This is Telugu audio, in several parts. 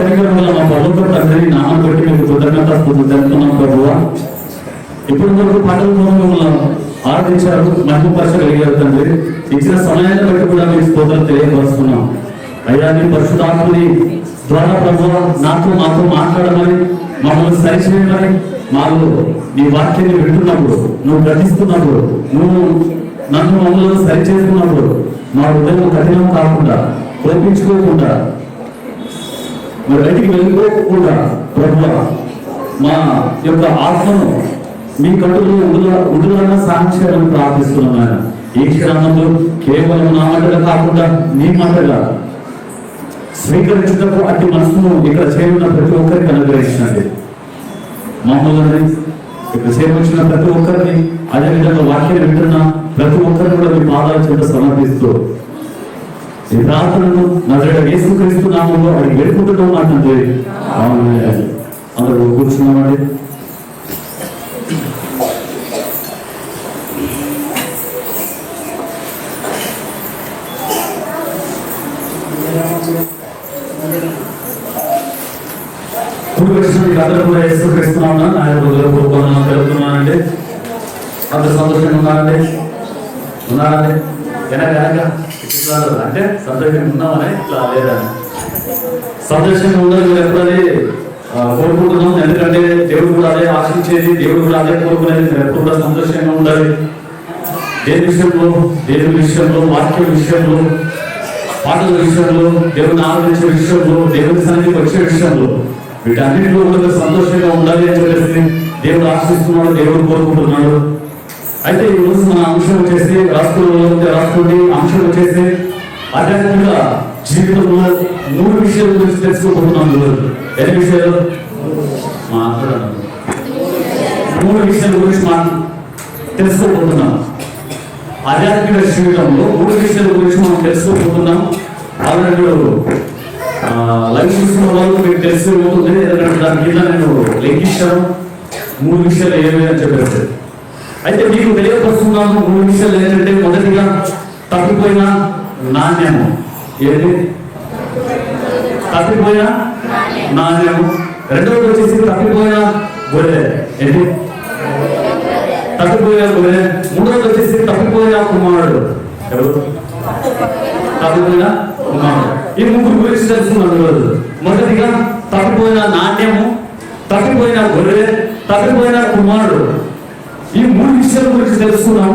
కనికరం వల్ల మా ప్రభుత్వ తండ్రి నామం బట్టి మీకు కృతజ్ఞతాస్తుతులు తెలుపుతున్నాం ప్రభువా. ఇప్పుడు వరకు పాటల మూలంలో ఆరాధించారు, మహిమపరచగలిగారు తండ్రి. ఇచ్చిన సమయాన్ని బట్టి కూడా మీకు స్తోత్రాలు తెలియపరుస్తున్నాం. అయ్యా నీ పరిశుద్ధాత్మని ద్వారా ప్రభువా మాతో మాట్లాడమని, మమ్మల్ని సరిచేయమని, మాలో నీ వాక్యాన్ని వింటున్నప్పుడు, నువ్వు గ్రహిస్తున్నప్పుడు, నువ్వు నన్ను మమ్మల్ని సరిచేస్తున్నప్పుడు మా హృదయం కఠినం కాకుండా, కోపించుకోకుండా, మరి బయటికి వెళ్ళిపోకుండా ప్రభువా మా యొక్క ఆత్మను మీ కట్టులో ఉండులన్న సాయం చేయాలని ప్రార్థిస్తున్నాం. ఆయన ఈ క్షణంలో కేవలం నా మాటగా కాకుండా నీ మాటగా స్వీకరించుటకు అట్టి మనసును ఇక్కడ చేరున్న ప్రతి ఒక్కరికి అనుగ్రహించండి. మమ్మల్ని ఇక్కడ చేరువచ్చిన ప్రతి ఒక్కరిని, అదేవిధంగా వాక్యాన్ని వింటున్న ప్రతి ఒక్కరిని కూడా మీ పాదాల చెంత సమర్పిస్తూ ఈ ప్రార్థనను నజరేయుడైన యేసుక్రీస్తు నామములో అడిగి వేడుకుంటున్నాం మాట తండ్రి. అందరూ కూర్చున్నామండి. అందరూ కూడా యేసుక్రీస్తున్నాం ఆయన తెలుపుతున్నానండి. అందరూ సంతోషంగా ఉన్నారండి. అంటే సంతోషంగా ఉన్నామని ఇట్లా లేదా సంతోషంగా ఉండాలి. మీరు ఎప్పుడది కోరుకుంటున్నాం, ఎందుకంటే దేవుడు కూడా అదే ఆశించేది, దేవుడు కూడా అదే కోరుకునేది. మీరు ఎప్పుడు కూడా సంతోషంగా ఉండాలి. దేవుని విషయంలో, వాక్యం విషయంలో, పాటల విషయంలో, దేవుని ఆరాధించే విషయంలో, దేవుని సన్నిధికి వచ్చే విషయంలో, వీటన్నింటిలో కూడా సంతోషంగా ఉండాలి అని చెప్పేసి దేవుడు ఆశిస్తున్నాడు, దేవుడు కోరుకుంటున్నాడు. అయితే ఈ రోజు మన అంశం వచ్చేసి రాసుకోండి. అంశం వచ్చేసి ఆధ్యాత్మిక జీవితంలో 3 విషయాల గురించి తెలుసుకోబోతున్నాం. ఎన్ని విషయాలు? 3 విషయాల గురించి మనం తెలుసుకోబోతున్నాం. ఆధ్యాత్మిక జీవితంలో 3 విషయాల గురించి మనం తెలుసుకోబోతున్నాం. ఆల్రెడీ లైవ్ చూస్తున్న వాళ్ళు మీకు తెలిసిపోతుంది, ఎందుకంటే దాని మీద నేను లెక్కించాను 3 విషయాలు ఏమి అని చెప్పేసి. అయితే మీకు తెలియపరుస్తున్నాను 3 విషయాలు ఏంటంటే, మొదటిగా తప్పిపోయిన నాణ్యము. ఏంటి? తప్పిపోయిన నాణ్యము. రెండవది వచ్చేసి తప్పిపోయిన గొర్రె. ఏంటి? తప్పిపోయిన గొర్రె. మూడవది వచ్చేసి తప్పిపోయిన కుమారుడు. ఎవరు? తప్పిపోయిన కుమారుడు. ఈ 3 గురించి తెలుసుకున్నాను రోజు. మొదటిగా తప్పిపోయిన నాణ్యము, తప్పిపోయిన గొర్రె, తప్పిపోయిన కుమారుడు. ఈ 3 విషయాల గురించి తెలుసుకున్నాం.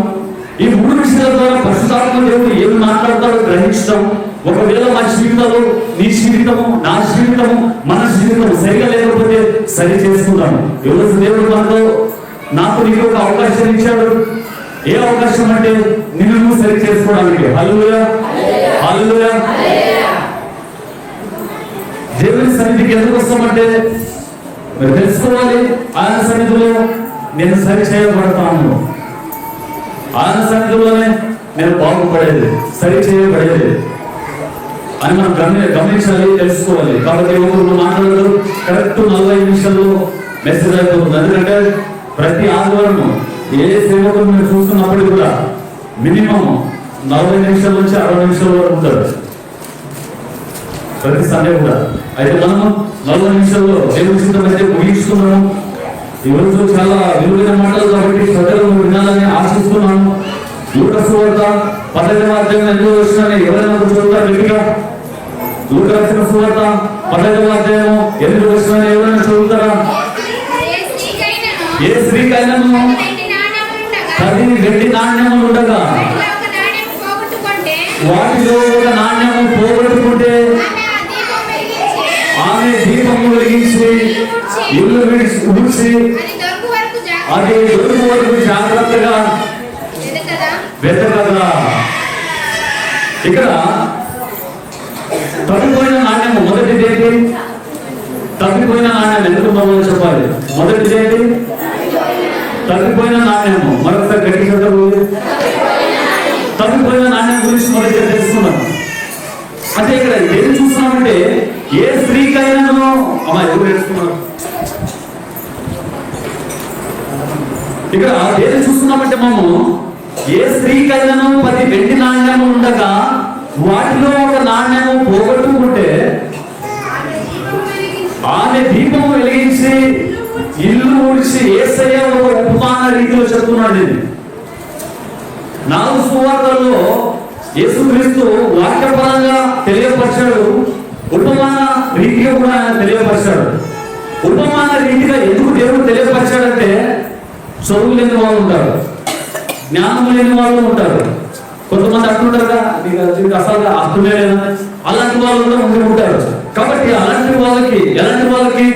ఈ 3 విషయాల ద్వారా పరిశుద్ధాత్మ దేవుడు ఏమి మాట్లాడతాడో గ్రహించడం. ఒకవేళ మా జీవితంలో, నీ జీవితము, నా జీవితము, మన జీవితం సరిగా లేకపోతే సరి చేసుకుంటాము. ఈరోజు దేవుడు మనలో నీకు ఒక అవకాశం ఇచ్చాడు. ఏ అవకాశం అంటే నిన్ను సరి చేసుకోవడానికి. హల్లెలూయా, హల్లెలూయా. దేవుని సన్నిధికి ఎందుకు వస్తామంటే మీరు తెలుసుకోవాలి, ఆయన సన్నిధిలో నేను సరి చేయబడతాను, ఆయన సన్నిధిలోనే నేను బాగుపడేది, సరి చేయబడేది అని మనం గమనించాలి, తెలుసుకోవాలి. కాబట్టి ఒకరు మాట్లాడదు కరెక్ట్ 40 నిమిషాల్లో మెసేజ్ అయిపోతుంది. ఎందుకంటే ప్రతి ఆదివారం ఏ సేవకులు మీరు చూస్తున్నప్పుడు కూడా మినిమం 40 నిమిషాల నుంచి 60 నిమిషాల వరకు ఉంటారు ప్రతి సండే కూడా. అయితే మనము 40 నిమిషాల్లో దేవుని చిత్తమైతే ముగించుకున్నాము. ఈరోజు చాలా విలువైన మాటలు కాబట్టి శ్రద్ధలు వినాలని ఆశిస్తున్నాను. లూకా సువార్త 15వ అధ్యాయం 8వ వచనాన్ని ఎవరైనా చదువుతారు గట్టిగా? లూకా రాసిన సువార్త 15వ అధ్యాయం 8వ వచనాన్ని ఎవరైనా చదువుతారా? ఏ స్త్రీకైనాను 10 వెండి నాణ్యములు ఉండగా వాటిలో ఒక నాణ్యము పోగొట్టుకుంటే ఆమె దీపము వెలిగించి ఇల్లు ఊడ్చి అది దొరుకు వరకు జాగ్రత్తగా వెతకదా. ఇక్కడ తప్పిపోయిన నాణ్యము మొదటిది ఏంటి? తప్పిపోయిన నాణ్యం ఎందుకు మనం చెప్పాలి? మొదటిది ఏంటి? తప్పిపోయిన నాణ్యము. మరొకసారి గట్టి చదువు. తప్పిపోయిన నాణ్యం గురించి మొదటిగా తెలుసుకున్నాం. అంటే ఇక్కడ ఏం చూస్తున్నామంటే, ఏ స్త్రీకైనాను అమ్మా ఎవరు తెలుసుకున్నారు? ఇక్కడ ఏం చూస్తున్నామంటే మనము ఏ స్త్రీకైనాను 10 వెండి నాణ్యము ఉండగా వాటిలో ఒక నాణ్యము పోగొట్టుకుంటే ఆమె దీపం వెలిగించి ఇల్లు ఊడ్చి యేసయ్య ఒక ఉపమాన రీతిలో చెప్తున్నాడు. ఇది 4 సువార్తల్లో యేసుక్రీస్తు వాక్యపరంగా తెలియపరిచాడు, ఉపమాన రీతిగా కూడా ఆయన తెలియపరిచాడు. ఉపమాన రీతిగా ఎందుకు దేవుడు తెలియపరిచాడంటే, చదువు లేని వాళ్ళు ఉంటారు, జ్ఞానం లేని వాళ్ళు ఉంటారు, కొంతమంది అంటుంటారు కదా మీకు అసలు అర్థమే లేదా, అలాంటి వాళ్ళు కూడా ఉండి ఉంటారు. కాబట్టి అలాంటి వాళ్ళకి ఎలాంటి వాళ్ళకి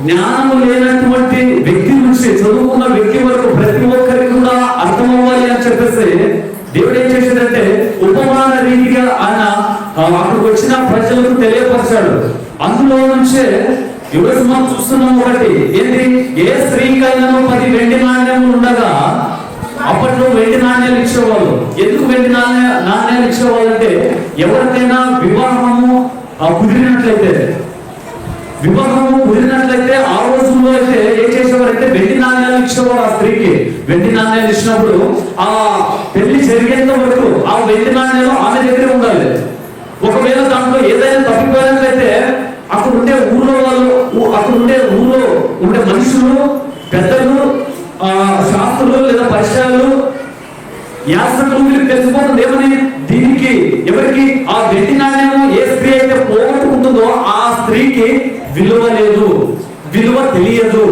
జ్ఞానం లేనటువంటి వ్యక్తి నుంచి చదువుకున్న వ్యక్తి వరకు ప్రతి ఒక్కరికి కూడా అర్థం అవ్వాలి అని చెప్పేసి దేవుడు ఏం చేశాడంటే ఉపమాన రీతిగా ఆయన అక్కడికి వచ్చిన ప్రజలకు తెలియపరిచాడు. అందులో నుంచే ఈరోజు మనం చూస్తున్నాం ఒకటి ఏంటి, ఏ స్త్రీకైనా 10 వెండి నాణ్యములు ఉండగా అప్పట్లో వెండి నాణ్యాలు ఇచ్చేవాళ్ళు. ఎందుకు వెండి నాణ్యాలు ఇచ్చేవాళ్ళు అంటే, ఎవరికైనా వివాహము కుదిరినట్లయితే ఆ రోజుల్లో అయితే ఏం చేసేవారంటే వెండి నాణ్యాలు ఇచ్చేవారు. ఆ స్త్రీకి వెండి నాణ్యాలు ఇచ్చినప్పుడు ఆ పెళ్లి జరిగేంత వరకు ఆ వెండి నాణ్యాలు ఆమె దగ్గర ఉండాలి. ఒకవేళ దాంట్లో ఏదైనా తప్పిపోయినట్లయితే అక్కడ ఉండే ఊళ్ళో ఉండే మనుషులు, పెద్దలు, శాస్త్రులు లేదా పరిచయాలు, యాత్రికులు వీళ్ళకి తెలిసిపోతుంది ఏమని, దీనికి ఎవరికి ఆ వెండి నాణ్యము ఏ స్త్రీ అయితే పోగొట్టుకుంటుందో ఆ స్త్రీకి విలువ లేదు, విలువ తెలియదు,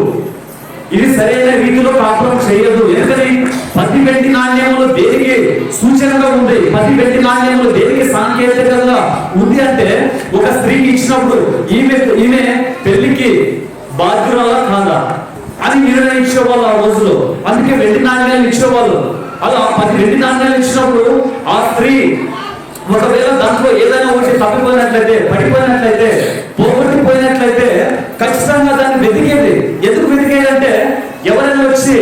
ఇది సరైన రీతిలో కాపురం చేయదు. ఎందుకని 10 వెండి నాణ్యములు దేనికి సూచనగా ఉంది, 10 వెండి నాణ్యములు దేనికి సాంకేతికంగా ఉంది అంటే, ఒక స్త్రీకి ఇచ్చినప్పుడు ఈమె పెళ్లికి బాధ్యురాలా కాదా అని నిర్ణయించేవాళ్ళు ఆ రోజులో. అందుకే వెండి నాణ్యాలు ఇచ్చేవాళ్ళు. అలా 10 వెండి నాణ్యాలు ఇచ్చినప్పుడు ఆ స్త్రీ ఒకవేళ దాంట్లో ఏదైనా ఒకటి తప్పిపోయినట్లయితే, పడిపోయినట్లయితే, పోగొట్టిపోయినట్లయితే ఖచ్చితంగా దాన్ని వెతికేది. ఎందుకు వెతికేది అంటే, ఎవరైనా వచ్చి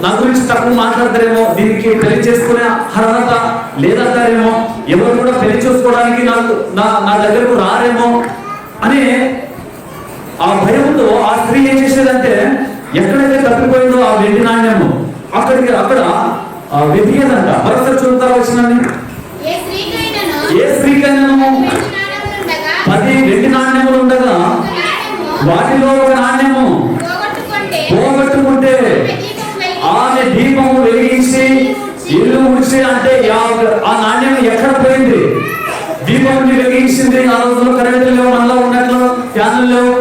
నా గురించి తక్కువ మాట్లాడతారేమో, దీనికి పెళ్లి చేసుకునే అర్హత లేదంటారేమో, ఎవరు కూడా పెళ్లి చేసుకోవడానికి నా దగ్గరకు రారేమో అని ఆ భయంతో ఆ స్త్రీ ఏం చేసేదంటే, ఎక్కడైతే తప్పిపోయిందో ఆ వెండి నాణ్యము అక్కడ వెతికేదంట. మరొకసారి చూపుతారా వచ్చిందండి, ఏ స్త్రీకైనా 10 వెండి నాణ్యములు ఉండగా వాటిలో ఒక నాణ్యము పోగొట్టుకుంటే ఆమె దీపము వెలిగించి ఇల్లు ఊడ్చి, అంటే ఆ నాణ్యం ఎక్కడ పోయింది? దీపం వెలిగించింది. ఆ రోజుల్లో కరెంట్ లేవు, మనలో ఉన్నట్లు ఫ్యాన్లు లేవు,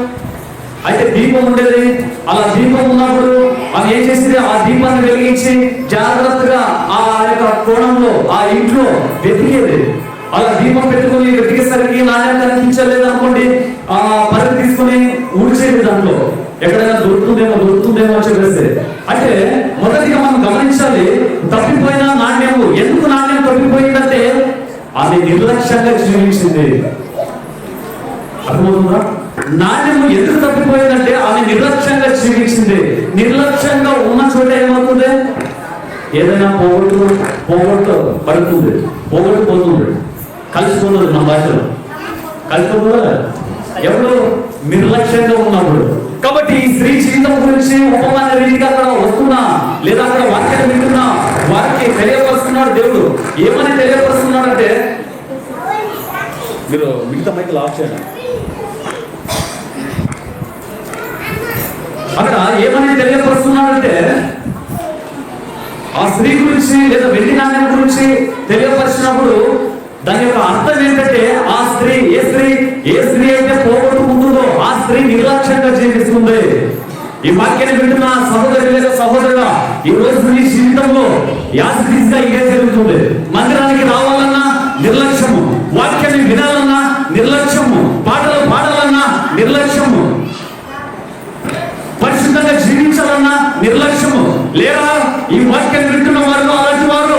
అయితే దీపం ఉండేది. అలా దీపం ఉన్నప్పుడు ఆమె ఏం చేసింది, ఆ దీపాన్ని వెలిగించి జాగ్రత్తగా ఆ యొక్క కోణంలో ఆ ఇంట్లో వెతికేది. అలా దీపం పెట్టుకుని వెతికేసరికి నాణ్యం కనిపించలేదు అనుకోండి, ఆ పరిధి తీసుకుని ఊడ్చేది. దాంట్లో ఎక్కడైనా దొరుకుతుందేమో అని చెప్పేసి. అంటే మొదటిగా మనం గమనించాలి, తప్పిపోయిన నాణ్యము. ఎందుకు నాణ్యం తప్పిపోయిందంటే అది నిర్లక్ష్యంగా జీవించింది. అర్థమవుతుందా? నాణ్యము ఎందుకు తప్పిపోయిందంటే ఆమె నిర్లక్ష్యంగా జీవించింది. నిర్లక్ష్యంగా ఉన్న చోట ఏమవుతుంది, ఏదైనా పడుతుంది, పోగొట్టుపోతుంది, కలిసిపోతుంది. మన భాషలో కలిసిపోతుందా ఎవరు నిర్లక్ష్యంగా ఉన్నప్పుడు. కాబట్టి ఈ స్త్రీ జీవితం గురించి ఉపమాన రీతిగా అక్కడ వస్తున్నా లేదా అక్కడ వాక్యాన్ని వింటున్నా వారికి తెలియపరుస్తున్నాడు దేవుడు. ఏమని తెలియపరుస్తున్నాడంటే, మీరు మిగతా మైకులు ఆఫ్ చేయండి. అక్కడ ఏమని తెలియపరుస్తున్నాడంటే, ఆ స్త్రీ గురించి లేదా వెండి నాణ్యం గురించి తెలియపరిచినప్పుడు దాని యొక్క అర్థం ఏంటంటే, ఆ స్త్రీ ఏ స్త్రీ అయితే పోగొట్టుకుంటుందో ఆ స్త్రీ నిర్లక్ష్యంగా జీవిస్తుంది. ఈ వాక్యాన్ని వింటున్న సహోదరి లేదా సహోదరుడా, ఈ రోజు నీ జీవితంలో యాసిటీస్గా ఇదే జరుగుతుంది. మందిరానికి రావాలన్నా నిర్లక్ష్యము, వాక్యాన్ని వినాలన్నా నిర్లక్ష్యము, పాటలు పాడాలన్నా నిర్లక్ష్యము, పరిశుద్ధంగా జీవించాలన్నా నిర్లక్ష్యము. లేదా ఈ వాక్యాన్ని వింటున్న వారు అలాంటి వారు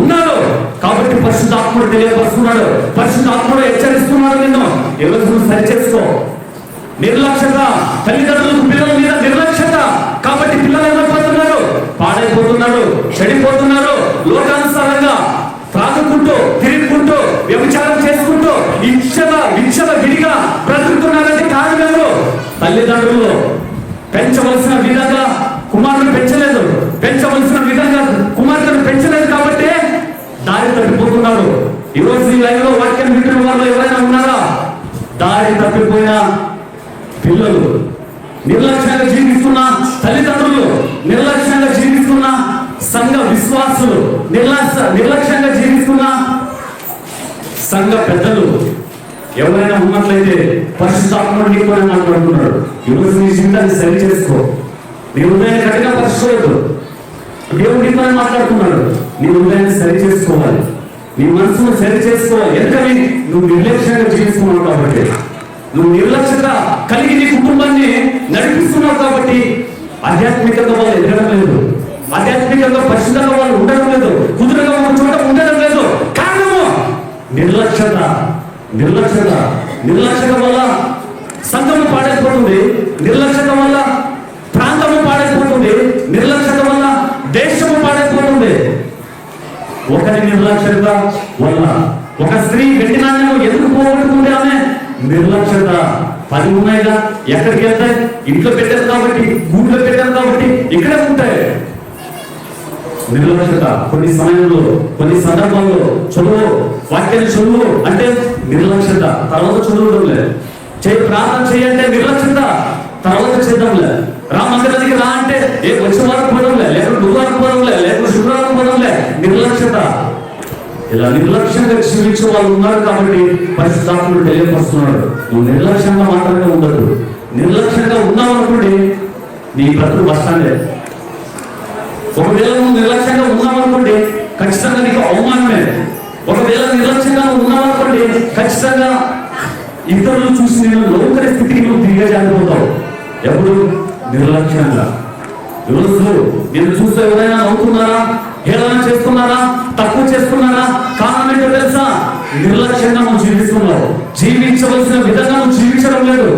ఉన్నారు. కాబట్టి పరిశుద్ధాత్ముడు తెలియపరుస్తున్నాడు, పరిశుద్ధాత్ముడు హెచ్చరిస్తున్నాడు నిన్ను. ఎవరు సరి చేసుకో. నిర్లక్ష్యత, తల్లిదండ్రులకు పిల్లల మీద నిర్లక్ష్యత. కాబట్టి పిల్లలు ఏమైపోతున్నారు, పాడైపోతున్నారు, చెడిపోతున్నారు. లోకానుసారంగా త్రాగుకుంటూ, తిరుగుకుంటూ, వ్యభిచారం చేసుకుంటూ విచ్చల విడిగా బ్రతుకుతున్నారంటే కారణం ఎవరు? తల్లిదండ్రులు పెంచవలసిన విధంగా కుమారుడు పెంచలేదు, పెంచవలసిన విధంగా కుమార్తెను పెంచలేదు. కాబట్టి దారి తప్పిపోతున్నారు. ఈరోజు ఈ లైవ్ లో వాక్యం వింటున్న వాళ్ళు ఎవరైనా ఉన్నారా? దారి తప్పిపోయిన పిల్లలు, నిర్లక్ష్యంగా జీవిస్తున్న తల్లిదండ్రులు, నిర్లక్ష్యంగా జీవిస్తున్న సంఘ విశ్వాసులు, నిర్లక్ష్యంగా జీవిస్తున్న సంఘ పెద్దలు ఎవరైనా ఉన్నట్లయితే పరిశుద్ధాత్ముడు నీకు మాట్లాడుతున్నాడు. ఈరోజు నీ జీవితాన్ని సరి చేసుకో. నీ హృదయాన్ని గట్టిగా పరచుకోవద్దు. దేవుడు నీతో మాట్లాడుతున్నాడు. నీ హృదయాన్ని సరి చేసుకోవాలి, నీ మనసును సరి చేసుకోవాలి. ఎందుకని నువ్వు నిర్లక్ష్యంగా జీవిస్తున్నావు కాబట్టి, నువ్వు నిర్లక్ష్యత కలిగి నీ కుటుంబాన్ని నడిపిస్తున్నావు కాబట్టి ఆధ్యాత్మికంగా వాళ్ళు ఎదగడం లేదు, ఆధ్యాత్మికంగా పరిశుద్ధంగా వాళ్ళు ఉండడం లేదు, కుదురుగా ఒక చోట ఉండడం లేదు. కారణము నిర్లక్ష్యత. నిర్లక్ష్యత వల్ల సంఘము పాడైపోతుంది, నిర్లక్ష్యత వల్ల ప్రాంతము పాడైపోతుంది, నిర్లక్ష్యత వల్ల దేశము పాడైపోతుంది. ఒకరి నిర్లక్ష్యత వల్ల ఒక స్త్రీ వెండి నాణ్యము ఎందుకు పోగొట్టుకుంది? ఆమె నిర్లక్ష్యత. 10 ఉన్నాయిగా, ఎక్కడికి వెళ్తాయి? ఇంట్లో పెట్టారు కాబట్టి, గూట్లో పెట్టారు కాబట్టి ఇక్కడే ఉంటాయి. నిర్లక్ష్యత. కొన్ని సమయంలో, కొన్ని సందర్భాల్లో చదువు, వాక్యాన్ని చదువు అంటే నిర్లక్ష్యత, తర్వాత చదువుడంలే. ప్రార్థన చేయంటే నిర్లక్ష్యత, తర్వాత చేద్దాంలే. మందిరానికి రా అంటే వచ్చే వారం పోవడంలే, లేకపోతే గురువారం పోవడంలే, లేకపోతే శుక్రవారం పోవడంలే. నిర్లక్ష్యత. ఇలా నిర్లక్ష్యంగా జీవించే వాళ్ళు ఉన్నారు కాబట్టి పరిశుద్ధాత్ముడు తెలియపరుస్తున్నాడు. నువ్వు నిర్లక్ష్యంగా మాత్రమే ఉండదు. నిర్లక్ష్యంగా ఉన్నావు అనుకోండి, నీ బ్రతుకు బస్టాండే. ఒకవేళ నువ్వు నిర్లక్ష్యంగా ఉన్నావు అనుకోండి, ఖచ్చితంగా నీకు అవమానమే. ఒకవేళ నిర్లక్ష్యంగా ఉన్నావు అనుకోండి, ఖచ్చితంగా ఇతరులు చూసి నేను లోకరి స్థితికి నువ్వు దిగజారిపోతావు. ఎప్పుడు? నిర్లక్ష్యంగా. ఈరోజు నేను చూస్తే ఎవరైనా నవ్వుతున్నారా, హేళన చేస్తున్నారా, తక్కువ చేస్తున్నారా? కారణం ఏంటో తెలుసా? నిర్లక్ష్యంగా నువ్వు జీవిస్తున్నావు. జీవించవలసిన విధంగా నువ్వు జీవించడం లేదు,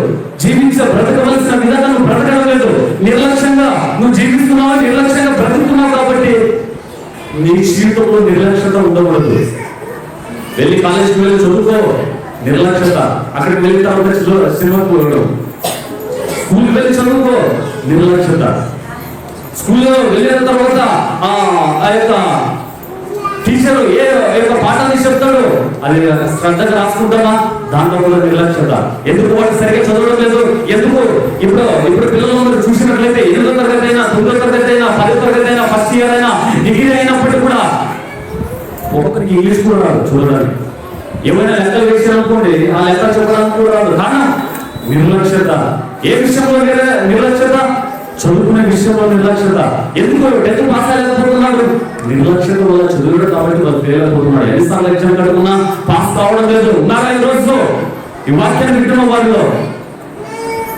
బ్రతకవలసిన విధంగా నువ్వు బ్రతకడం లేదు. నిర్లక్ష్యంగా నువ్వు జీవిస్తున్నావు, నిర్లక్ష్యంగా బ్రతుకుతున్నావు కాబట్టి నీ జీవితంలో నిర్లక్ష్యత ఉండకూడదు. వెళ్ళి కాలేజీకి వెళ్ళి చదువుకో, నిర్లక్ష్యత. అక్కడికి వెళ్ళిన తర్వాత సినిమాకు వెళ్ళడం. స్కూల్కి వెళ్ళి చదువుకో, నిర్లక్ష్యత. స్కూల్లో వెళ్ళిన తర్వాత ఆ యొక్క టీచరు ఏ యొక్క పాఠాన్ని చెప్తాడు అది శ్రద్ధగా రాసుకుంటామా? దాంట్లో కూడా నిర్లక్ష్యత. ఎందుకు వాడు సరిగ్గా చదవడం లేదు? ఎందుకు? ఇప్పుడు పిల్లలందరూ చూసినట్లయితే 8వ తరగతి అయినా, 9వ తరగతి అయినా, 10వ తరగతి అయినా, ఫస్ట్ ఇయర్ అయినా, డిగ్రీ అయినప్పటికీ కూడా ఒక్కొక్కరికి ఇంగ్లీష్ కూడా రాదు చూడడానికి. ఏమైనా లెక్కలు వేసారనుకోండి, ఆ లెక్కలు చెప్పడానికి కూడా రాదు. కారణం నిర్లక్ష్యత. ఏ విషయంలో నిర్లక్ష్యత? చదువుకునే విషయంలో నిర్లక్ష్యత. ఎందుకు 10th పాస్ అయ్యలేకపోతున్నాడు? నిర్లక్ష్యత వల్ల చదువుడు కాబట్టి వాళ్ళు ఫెయిల్ అయిపోతున్నాడు. ఎన్నిసార్లు ఎగ్జామ్ కడుకున్నా పాస్ కావడం లేదు. ఉన్నారా ఈ రోజు ఈ వాక్యాన్ని వింటున్న వాళ్ళు?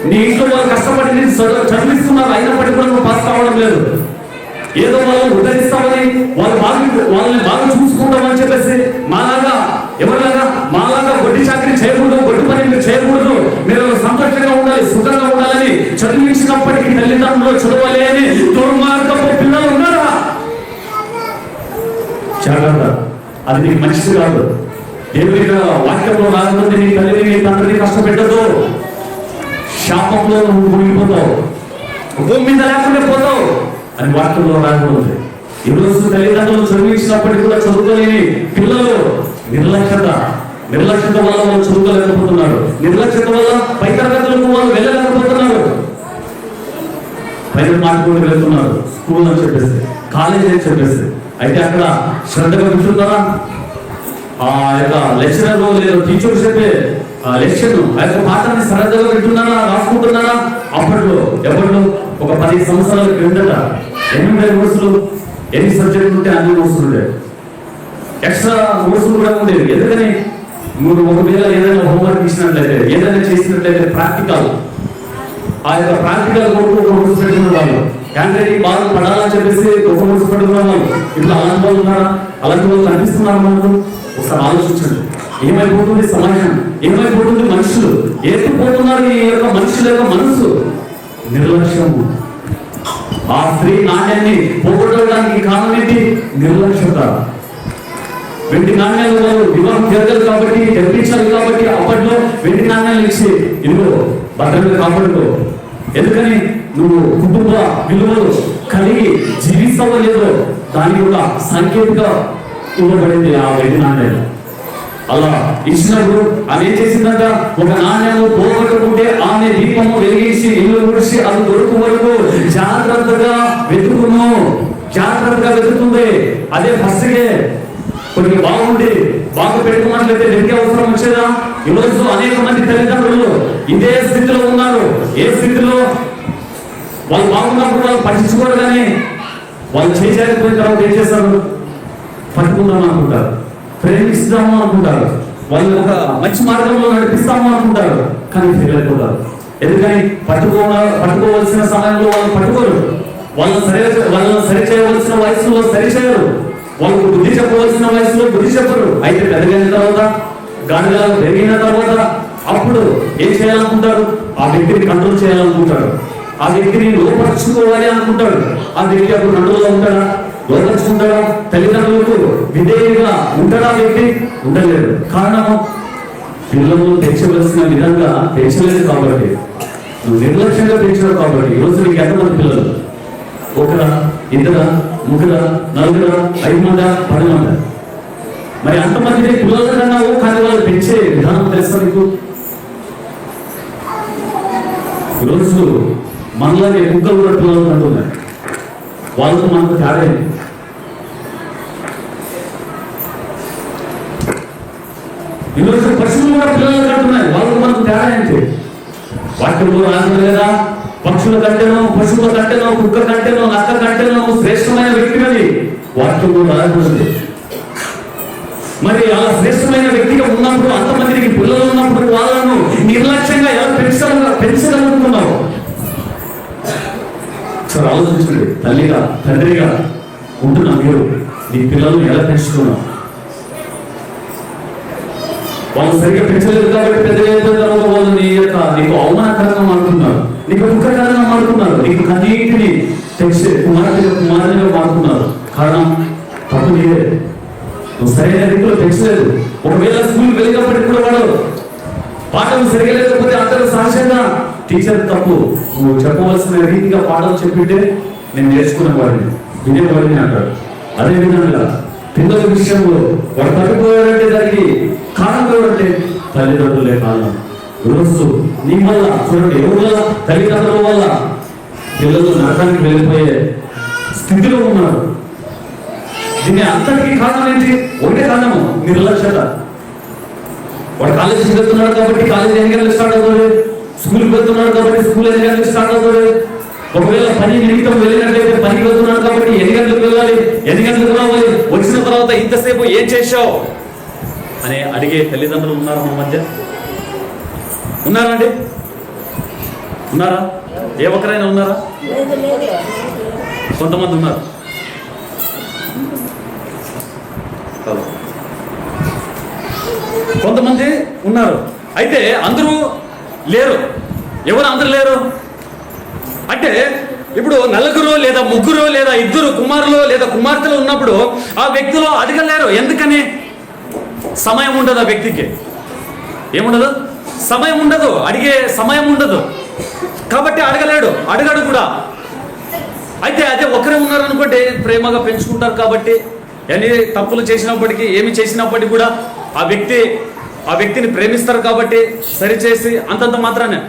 నీ ఇంట్లో వాళ్ళు కష్టపడి చదివిస్తున్నారు, అయినప్పటికీ కూడా నువ్వు పాస్ కావడం లేదు. ఏదో వాళ్ళని ఉద్ధరిస్తామని, వాళ్ళని బాగా చూసుకుంటామని చెప్పేసి మాలాగా గొడ్డి చాకరీ చేయకూడదు, గొడ్డు పని మీరు చేయకూడదు, మీరు సంతోషంగా ఉండాలి, సుఖంగా ఉండాలని చదివించినప్పటికీ తల్లిదండ్రులు చదవాలి అని దుర్మార్గపు పిల్లలు ఉన్నారా? జాగ్రత్త. అది నీకు మంచిది కాదు. దేవుని వాక్యంలో రాకపోతే నీ తల్లిని, నీ తండ్రిని కష్టపెట్టదు. శాపంలో నువ్వు మునిగిపోతావు, భూమి మీద లేకుండా పోతావు అని వాక్యంలో రాకూడదు. ఈరోజు తల్లిదండ్రులు చదివించినప్పటికీ కూడా చదువుకోలేని పిల్లలు నిర్లక్ష్యత వల్ల వాళ్ళు చదువుకోలేకపోతున్నారు. నిర్లక్ష్యత వల్ల పై తరగతులకు వాళ్ళు వెళ్ళలేకపోతున్నారు. పైన మాట్లాడుకుంటూ వెళ్తున్నారు స్కూల్ అని చెప్పేసి, కాలేజ్ అని చెప్పేసి. అయితే అక్కడ శ్రద్ధగా వింటున్నారా? ఆ యొక్క లెక్చరర్ లేదు టీచర్ చెప్పే లెక్చర్ ఆ యొక్క పాఠాన్ని శ్రద్ధగా వింటున్నారా, రాసుకుంటున్నారా? ఎప్పట్లో ఒక 10 సంవత్సరాల క్రిందట ఎన్ని కోర్సులు, ఎన్ని సబ్జెక్టులు ఉంటే అన్ని కోర్సులు ఉండే, ఎక్స్ట్రా కోర్సులు కూడా ఉండేవి. ఎందుకని నువ్వు ఒకవేళ ఏదైనా హోంవర్క్ ఇచ్చినట్లయితే, ఏదైనా చేసినట్లయితే ప్రాక్టికల్, ఆ యొక్క ప్రాక్టికల్ కొరకు ఒక కోర్సు పెట్టుకున్న వాళ్ళు, హ్యాండ్ రైటింగ్ బాగా పడాలని చెప్పేసి ఒక కోర్సు పెట్టుకున్న వాళ్ళు. ఇప్పుడు అలాంటి వాళ్ళు ఉన్నారా? అలాంటి వాళ్ళు కనిపిస్తున్నారు మనకు? ఒకసారి ఆలోచించండి. ఏమైపోతుంది సమాజం, ఏమైపోతుంది మనుషులు, ఎత్తుపోతున్నారు ఈ యొక్క మనుషుల యొక్క మనసు. నిర్లక్ష్యము. ఆ స్త్రీ నాణ్యాన్ని పోగొట్టడానికి కారణం ఏంటి? నిర్లక్ష్యత. వెండి నాణ్యాలు వాళ్ళు వివాహం జరగదు కాబట్టి, తెప్పించాలి కాబట్టి అప్పట్లో వెండి నాణ్యాలు ఇచ్చి ఇదిగో భద్రంగా కాపాడుకో. ఎందుకని? నువ్వు కుటుంబ విలువలు కలిగి జీవిస్తావో లేదో దానికి ఒక సంకేతంగా ఇవ్వబడింది ఆ వెండి నాణ్యాలు. అలా ఇచ్చినప్పుడు ఆమె ఏం చేసిందంట? ఒక నాణ్యము పోగొట్టుకుంటే ఆమె దీపము మనిషి అది దొరుకు వరకు జాగ్రత్తగా వెతుకును, జాగ్రత్తగా వెతుకుతుంది. అదే ఫస్ట్గే కొన్ని బాగుండి బాగా పెట్టుకున్నట్లయితే వెతికే అవసరం వచ్చేదా? ఈరోజు అనేక మంది తల్లిదండ్రులు ఇదే స్థితిలో ఉన్నారు. ఏ స్థితిలో? వాళ్ళు బాగున్నప్పుడు వాళ్ళు పట్టించుకోరు, కానీ వాళ్ళు చేయలేకపోయిన తర్వాత ఏం చేస్తారు? పట్టుకుందాం అనుకుంటారు, ప్రేమిస్తాము అనుకుంటారు, వాళ్ళు ఒక మంచి మార్గంలో నడిపిస్తాము అనుకుంటారు, కానీ చేయలేకపోతారు. ఎందుకని? పట్టుకోవలసిన సమయంలో వాళ్ళు పట్టుకోరు, వాళ్ళని సరి చేయవలసిన వయసులో సరి చేయరు, వాళ్ళకు బుద్ధి చెప్పవలసిన వయసులో బుద్ధి చెప్పరు. అయితే పెరిగిన తర్వాత, గాడిగా పెరిగిన తర్వాత అప్పుడు ఏం చేయాలనుకుంటారు? ఆ వ్యక్తిని కంట్రోల్ చేయాలనుకుంటారు, ఆ వ్యక్తిని లోపరుచుకోవాలి అనుకుంటాడు. ఆ వ్యక్తి అప్పుడు కంట్రోల్లో ఉంటాడా? లోపరుచుకుంటాడా? తల్లిదండ్రులకు విధేయుగా ఉంటాడా? వ్యక్తి ఉండలేడు. కారణము పిల్లలు పెంచవలసిన విధంగా పెంచలేదు కాబట్టి, నువ్వు నిర్లక్ష్యంగా పెంచావు కాబట్టి. ఈరోజు నీకు ఎంతమంది పిల్లలు? ఒకరా, ఇద్దరా, ముగ్గురా, నలుగురా, 5 మంది, 10 మంది? మరి అంతమంది పిల్లల కన్నావు, కానీ వాళ్ళు పెంచే విధానం తెలుసా నీకు? ఈరోజు మనలాగే కుక్కలు కూడా పిల్లలు అంటున్నాయి, వాళ్ళతో మనకు తేడా ఏంటి? ఈరోజు పశువులు కూడా పిల్లలు కంటున్నాయి, వాళ్ళకు మనకు తేడా ఏంటి? వాక్యంలో రాజు లేదా? పక్షుల కంటేనో, పశువుల కంటేనో, కుక్క కంటేనో, నక్క కంటేనో శ్రేష్టమైన వ్యక్తిని వాక్యంలో రాజుంది. మరి అలా శ్రేష్టమైన వ్యక్తిగా ఉన్నప్పుడు, అంతమందికి పిల్లలు ఉన్నప్పుడు వాళ్ళను నిర్లక్ష్యంగా ఎలా పెంచగలుగుతున్నావు? ఒకసారి ఆలోచించండి. తల్లిగా, తండ్రిగా ఉంటున్నా మీరు నీ పిల్లలను ఎలా పెంచుతున్నావు? వాళ్ళు సరిగ్గా పెంచలేదు కాబట్టి పెద్దగా అయిపోయిన తర్వాత వాళ్ళు నీకు అవమానకరంగా మారుతున్నారు, నీకు దుఃఖకరంగా మారుతున్నారు, నీకు కన్నీటిని తెచ్చే కుమారునిగా మారుతున్నారు. కారణం తప్పు నీదే, నువ్వు సరైన రీతిలో పెంచలేదు. ఒకవేళ స్కూల్ వెళ్ళినప్పటికీ కూడా వాడు పాఠం సరిగా లేకపోతే అందరూ సహజంగా టీచర్ తప్పు, నువ్వు చెప్పవలసిన రీతిగా పాఠం చెప్పింటే నేను నేర్చుకునేవాడిని, వినేవాడిని అంటాడు. అదేవిధంగా పిల్లల విషయంలో వాడు తప్పిపోయారంటే దానికి కారణం ఎవరంటే తల్లిదండ్రులే కారణం. ఈరోజు నీ వల్ల చూడండి, ఎవరి వల్ల? తల్లిదండ్రుల వల్ల పిల్లలు నరకానికి వెళ్ళిపోయే స్థితిలో ఉన్నారు. దీన్ని అంతటికీ కారణం ఏంటి? ఒకటే కారణము, నిర్లక్ష్యత. వాడు కాలేజీకి వెళ్తున్నాడు కాబట్టి కాలేజీ ఎన్ని గంటలకు స్టార్ట్ అవుతుంది, స్కూల్కి వెళ్తున్నాడు కాబట్టి స్కూల్ ఎన్ని గంటలకు స్టార్ట్ అవుతుంది. ఒకవేళ పని నిమిత్తం వెళ్ళినట్లయితే పనికి వెళ్తున్నాడు కాబట్టి ఎన్ని గంటలకు వెళ్ళాలి, ఎన్ని గంటలకు రావాలి, వచ్చిన తర్వాత ఇంతసేపు ఏం చేశావు అని అడిగే తల్లిదండ్రులు ఉన్నారా మన మధ్య? ఉన్నారా అండి? ఉన్నారా? ఏ ఒక్కరైనా ఉన్నారా? కొంతమంది ఉన్నారు. కొంతమంది ఉన్నారు. అయితే అందరూ లేరు. ఎవరు అందరూ లేరు అంటే, ఇప్పుడు నలుగురు లేదా ముగ్గురు లేదా 2 కుమారులు లేదా కుమార్తెలు ఉన్నప్పుడు ఆ వ్యక్తిలో అడగలేరు. ఎందుకని? సమయం ఉండదు ఆ వ్యక్తికి. ఏముండదు? సమయం ఉండదు, అడిగే సమయం ఉండదు కాబట్టి అడగడు కూడా. అయితే అదే ఒకరే ఉన్నారు అనుకోండి, ప్రేమగా పెంచుకుంటారు కాబట్టి, ఎన్ని తప్పులు చేసినప్పటికీ ఏమి చేసినప్పటికీ కూడా ఆ వ్యక్తిని ప్రేమిస్తారు కాబట్టి సరిచేసి అంతంత మాత్రానే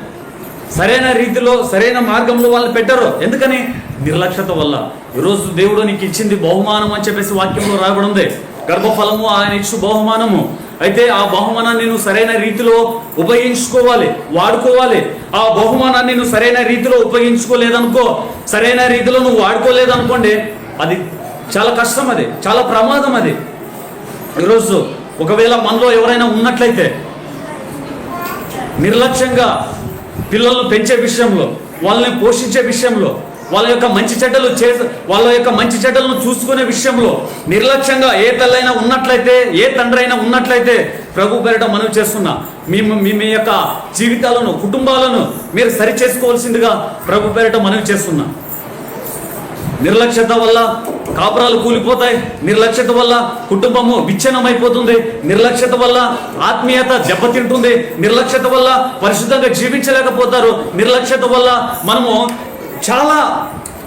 సరైన రీతిలో సరైన మార్గంలో వాళ్ళని పెట్టరు. ఎందుకని? నిర్లక్ష్యత వల్ల. ఈరోజు దేవుడు నీకు ఇచ్చింది బహుమానం అని చెప్పేసి వాక్యంలో రాయబడి ఉంది. గర్భఫలము ఆయన ఇచ్చు బహుమానము. అయితే ఆ బహుమానాన్ని నువ్వు సరైన రీతిలో ఉపయోగించుకోవాలి, వాడుకోవాలి. ఆ బహుమానాన్ని నువ్వు సరైన రీతిలో ఉపయోగించుకోలేదనుకో, సరైన రీతిలో నువ్వు వాడుకోలేదనుకోండి, అది చాలా కష్టం, అది చాలా ప్రమాదం. అది ఈరోజు ఒకవేళ మనలో ఎవరైనా ఉన్నట్లయితే నిర్లక్ష్యంగా పిల్లలను పెంచే విషయంలో, వాళ్ళని పోషించే విషయంలో, వాళ్ళ యొక్క మంచి చెడ్డలను చూసుకునే విషయంలో నిర్లక్ష్యంగా ఏ తల్లైనా ఉన్నట్లయితే, ఏ తండ్రి అయినా ఉన్నట్లయితే, ప్రభు పేరిట మనవి చేస్తున్నా, మీ యొక్క జీవితాలను, కుటుంబాలను మీరు సరి చేసుకోవాల్సిందిగా ప్రభు పేరిట మనవి చేస్తున్నా. నిర్లక్ష్యత వల్ల కాపురాలు కూలిపోతాయి, నిర్లక్ష్యత వల్ల కుటుంబము విచ్ఛిన్నమైపోతుంది, నిర్లక్ష్యత వల్ల ఆత్మీయత దెబ్బతింటుంది, నిర్లక్ష్యత వల్ల పరిశుద్ధంగా జీవించలేకపోతారు, నిర్లక్ష్యత వల్ల మనము చాలా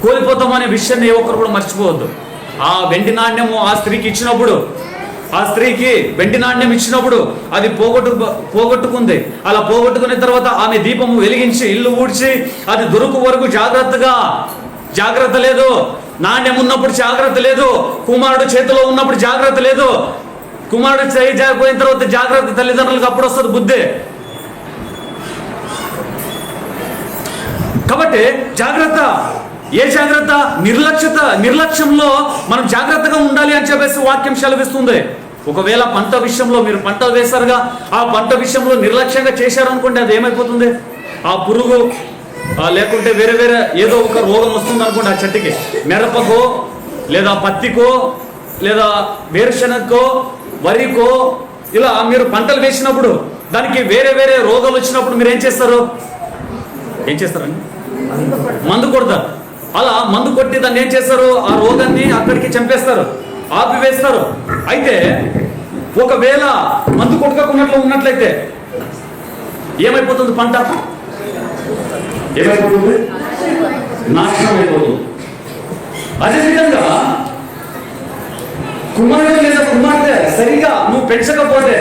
కోల్పోతాం అనే విషయాన్ని ఏ ఒక్కరు కూడా మర్చిపోవద్దు. ఆ వెండి నాణ్యము ఆ స్త్రీకి ఇచ్చినప్పుడు ఆ స్త్రీకి వెండి నాణ్యం ఇచ్చినప్పుడు అది పోగొట్టుకుంది. అలా పోగొట్టుకున్న తర్వాత ఆమె దీపము వెలిగించి ఇల్లు ఊడ్చి అది దొరుకు వరకు జాగ్రత్త లేదు. నాణ్యం ఉన్నప్పుడు జాగ్రత్త లేదు, కుమారుడు చేతిలో ఉన్నప్పుడు జాగ్రత్త లేదు. కుమారుడు పోయిన తర్వాత జాగ్రత్త తల్లిదండ్రులకు అప్పుడు వస్తుంది బుద్ధి. కాబట్టి జాగ్రత్త. ఏ జాగ్రత్త? నిర్లక్ష్యంలో మనం జాగ్రత్తగా ఉండాలి అని చెప్పేసి వాక్యం సెలవిస్తుంది. ఒకవేళ పంట విషయంలో మీరు పంట వేశారుగా, ఆ పంట విషయంలో నిర్లక్ష్యంగా చేశారనుకోండి, అది ఏమైపోతుంది? ఆ పురుగు లేకుంటే వేరే ఏదో ఒక రోగం వస్తుంది అనుకోండి ఆ చెట్టుకి. మిరపకో లేదా పత్తికో లేదా వేరుశనగకో వరికో ఇలా మీరు పంటలు వేసినప్పుడు దానికి వేరే రోగాలు వచ్చినప్పుడు మీరు ఏం చేస్తారండి? మందు కొడతారు. అలా మందు కొట్టి దాన్ని ఏం చేస్తారు? ఆ రోగాన్ని అక్కడికి చంపేస్తారు, ఆపివేస్తారు. అయితే ఒకవేళ మందు కొట్టుకున్నట్లు ఉన్నట్లయితే ఏమైపోతుంది? పంట ఏమైపోతుంది? నాశనం అయిపోతుంది. అదేవిధంగా కుమారుడు లేదా కుమార్తె సరిగా నువ్వు పెంచకపోతే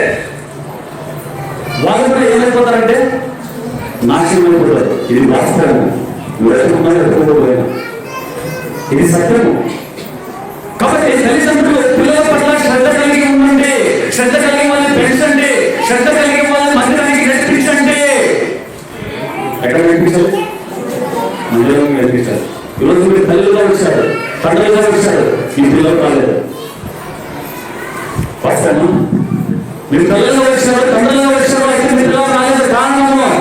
వాళ్ళు కూడా ఏమైపోతారంటే నాశనం అయిపోతారు. ఇది వాస్తవం. ఇది సత్యము. కాబట్టి తల్లిదండ్రులు పిల్లల పట్ల శ్రద్ధ కలిగి ఉండండి, శ్రద్ధ కలిగి వాళ్ళని పెంచండి, శ్రద్ధ కలిగి వాళ్ళని మందిరానికి నడిపించండి. ఎక్కడ నడిపించాలి? మందిరానికి నడిపించాలి. ఈరోజు మీరు తల్లిగా వచ్చారు, తండ్రిగా వచ్చారు, ఈ పిల్లలు కాలేదు. వాస్తవం. మీరు తల్లిగా వచ్చారు, తండ్రిగా వచ్చారు, అయితే మీ పిల్లలు రాలేదు. కారణము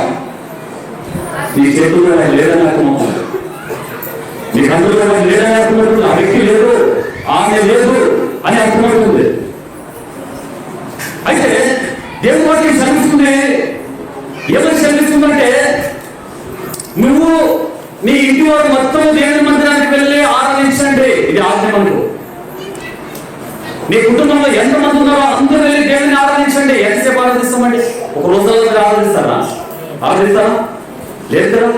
నీ చేతుల్లో లేదని అర్థమవుతుంది. నీ కందులో లేదని అర్థమవుతుంది. ఆ వ్యక్తి లేదు, ఆమె లేదు అని అర్థమవుతుంది. అయితే దేవుని వాక్యం చదివిస్తుంది. ఏమని చదివిస్తుందంటే, నువ్వు నీ ఇంటి వారు మొత్తం దేవుని మందిరానికి వెళ్ళి ఆరాధించండి. ఇది ఆజ్ఞ మనకు. నీ కుటుంబంలో ఎంతమంది ఉన్నారో అందరూ వెళ్ళి దేవుని ఆరాధించండి. ఎంతసేపు ఆరాధిస్తామండి? ఒక రోజుల్లో ఆరాధిస్తారా? లేదు కదా.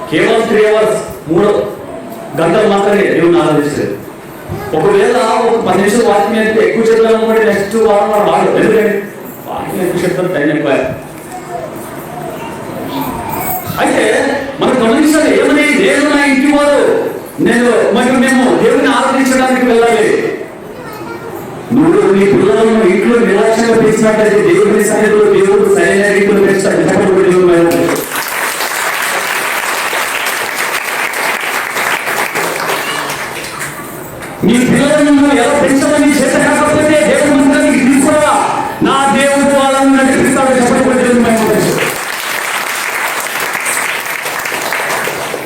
కేవలం 3 hours 3 గంటలు మాత్రమే దేవుని ఆరాధిస్తారు. ఒకవేళ ఒక 10 నిమిషాలు వాక్యం అయితే ఎక్కువ చెప్పాలనుకోండి, నెక్స్ట్ వారం రాదు. ఎందుకంటే వాక్యం ఎక్కువ చెప్తారు, టైం ఎక్కువ. అయితే మనం గమనించాలి. ఏమని? దేవుడు నా ఇంటి వారు, మేము దేవుని ఆరాధించడానికి వెళ్ళాలి. నువ్వు నీ పిల్లలను ఇంట్లో నిర్లక్ష్యంగా పెంచినట్లయితే దేవుని సన్నిధిలో దేవుడు సరైన రీతిలో పెంచుతాడు. నీ పిల్లలను ఎలా పెంచమని చేత కాకపోతే దేవుడు మందిరానికి తీసుకురా, నా దేవుడు వాళ్ళని నడిపిస్తాడు.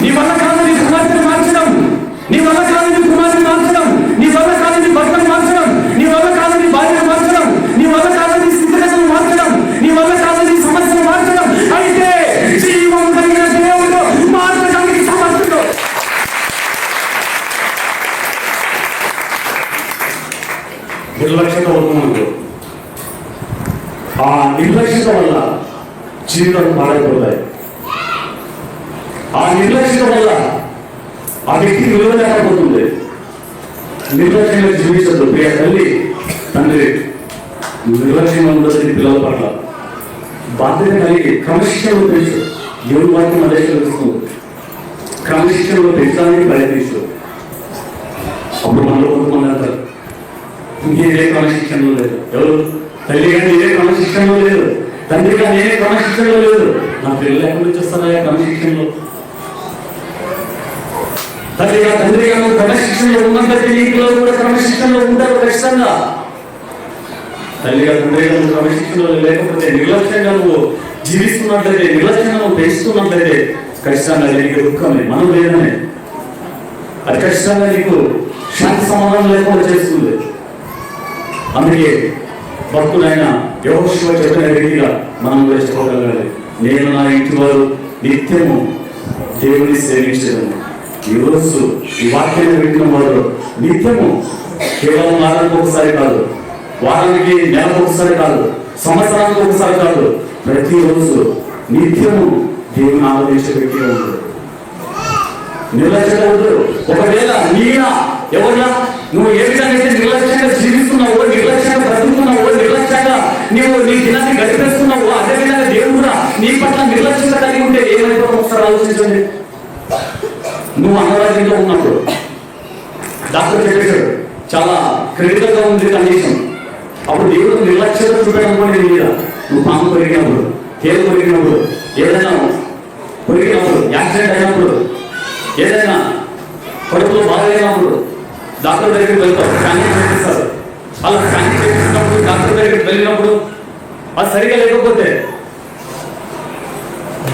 నీ వల్ల కాదు నీ కుమార్తెను మార్చడం, నీ వల్ల కాదు నీ కుమార్తెను మార్చడం, నీ వల్ల కాదు నీ భర్తను మార్చడం, నీ వల్ల కాదు నీ భార్యను మార్చడం, నీ వల్ల కాదు నీ స్థితిగతులను మార్చడం, నీ వల్ల కాదు నీ సమస్యను మార్చడం. అయితే జీవం కలిగిన దేవుడు మార్చడానికి సమర్థుడు. నిర్లక్ష్యత అవుతున్నాడు. ఆ నిర్లక్ష్యత వల్ల జీవితం పాడైపోతాయి. ఆ నిర్లక్ష్యత వల్ల ఆ వ్యక్తికి విలువ లేకపోతుంది. నిర్లక్ష్యంగా జీవించదు. ప్రియ తల్లి తండ్రి నిర్లక్ష్యంగా ఉండదు. పిల్లల పట్ల బాధ్యత కలిగి క్రమశిక్షణలో పెంచు. దేవుని వాక్యం అదే తెలుస్తుంది. క్రమశిక్షణలో పెంచడానికి ప్రయత్నిస్తూ అప్పుడు మనలో కొంతమంది అంటారు, ఇంకేదే క్రమశిక్షణలో లేదు. ఎవరు? తల్లి కానీ ఇదే క్రమశిక్షణలో లేదు, తండ్రి కానీ ఏదే క్రమశిక్షణలో లేదు. నా పిల్లలు ఎక్కడి నుంచి వస్తారా క్రమశిక్షణలో? తండ్రిగా క్రమశిక్షణలో ఉన్నంతటి నీ పిల్లలు కూడా క్రమశిక్షణలో ఉంటారు ఖచ్చితంగా. తల్లిగా తండ్రిగా నువ్వు క్రమశిక్షణలో లేకపోతే, నిర్లక్ష్యంగా నువ్వు జీవిస్తున్నట్లయితే, నిర్లక్ష్యంగా నువ్వు పెంచుతున్నట్లయితే ఖచ్చితంగా నీకు దుఃఖమే, మనం లేదనే. అది ఖచ్చితంగా నీకు శాంతి సమాధానం లేకుండా చేస్తుంది. అందుకే భక్తులైన యెహోషువ చెప్పిన రీతిగా మనం కూడా చెప్పగలగాలి. నేను నా ఇంటి వారు నిత్యము దేవుని సేవించను. ఈరోజు ఈ వాక్యాన్ని వింటున్న వారు నిత్యము, కేవలం వారానికి ఒకసారి కాదు, వారానికి నెలకు ఒకసారి కాదు, సంవత్సరానికి ఒకసారి కాదు, ప్రతిరోజు నిత్యము దేవుని ఆరాధించే వ్యక్తిగా ఉంటారు. నిర్లక్ష్యంగా ఉండదు. ఒకవేళ నీనా ఎవరైనా నువ్వు ఏ విధంగా అయితే నిర్లక్ష్యంగా జీవిస్తున్నావో, నిర్లక్ష్యంగా బ్రతుకుతున్నావో, నువ్వు నీ దినాన్ని గడిపేస్తున్నావు, అదేవిధంగా దేవుడు కూడా నీ పట్ల నిర్లక్ష్యత కలిగి ఉంటే ఏమైపోతావు ఒకసారి ఆలోచించండి. నువ్వు అనారోగ్యంగా ఉన్నప్పుడు డాక్టర్ చెప్పేశాడు చాలా క్రిటికల్ గా ఉంది కండిషన్, అప్పుడు దేవుడు నిర్లక్ష్యత చూపడం కూడా నీ మీద. నువ్వు పాము పెరిగినప్పుడు, తేలు పెరిగినప్పుడు, ఏదైనా పెరిగినప్పుడు, యాక్సిడెంట్ అయినప్పుడు, ఏదైనా కడుపులో బాగలేనప్పుడు డాక్టర్ దగ్గరికి వెళ్తావు, స్కానింగ్ చేపిస్తారు. అలా స్కానింగ్ చేపిస్తున్నప్పుడు డాక్టర్ దగ్గరికి వెళ్ళినప్పుడు అది సరిగా లేకపోతే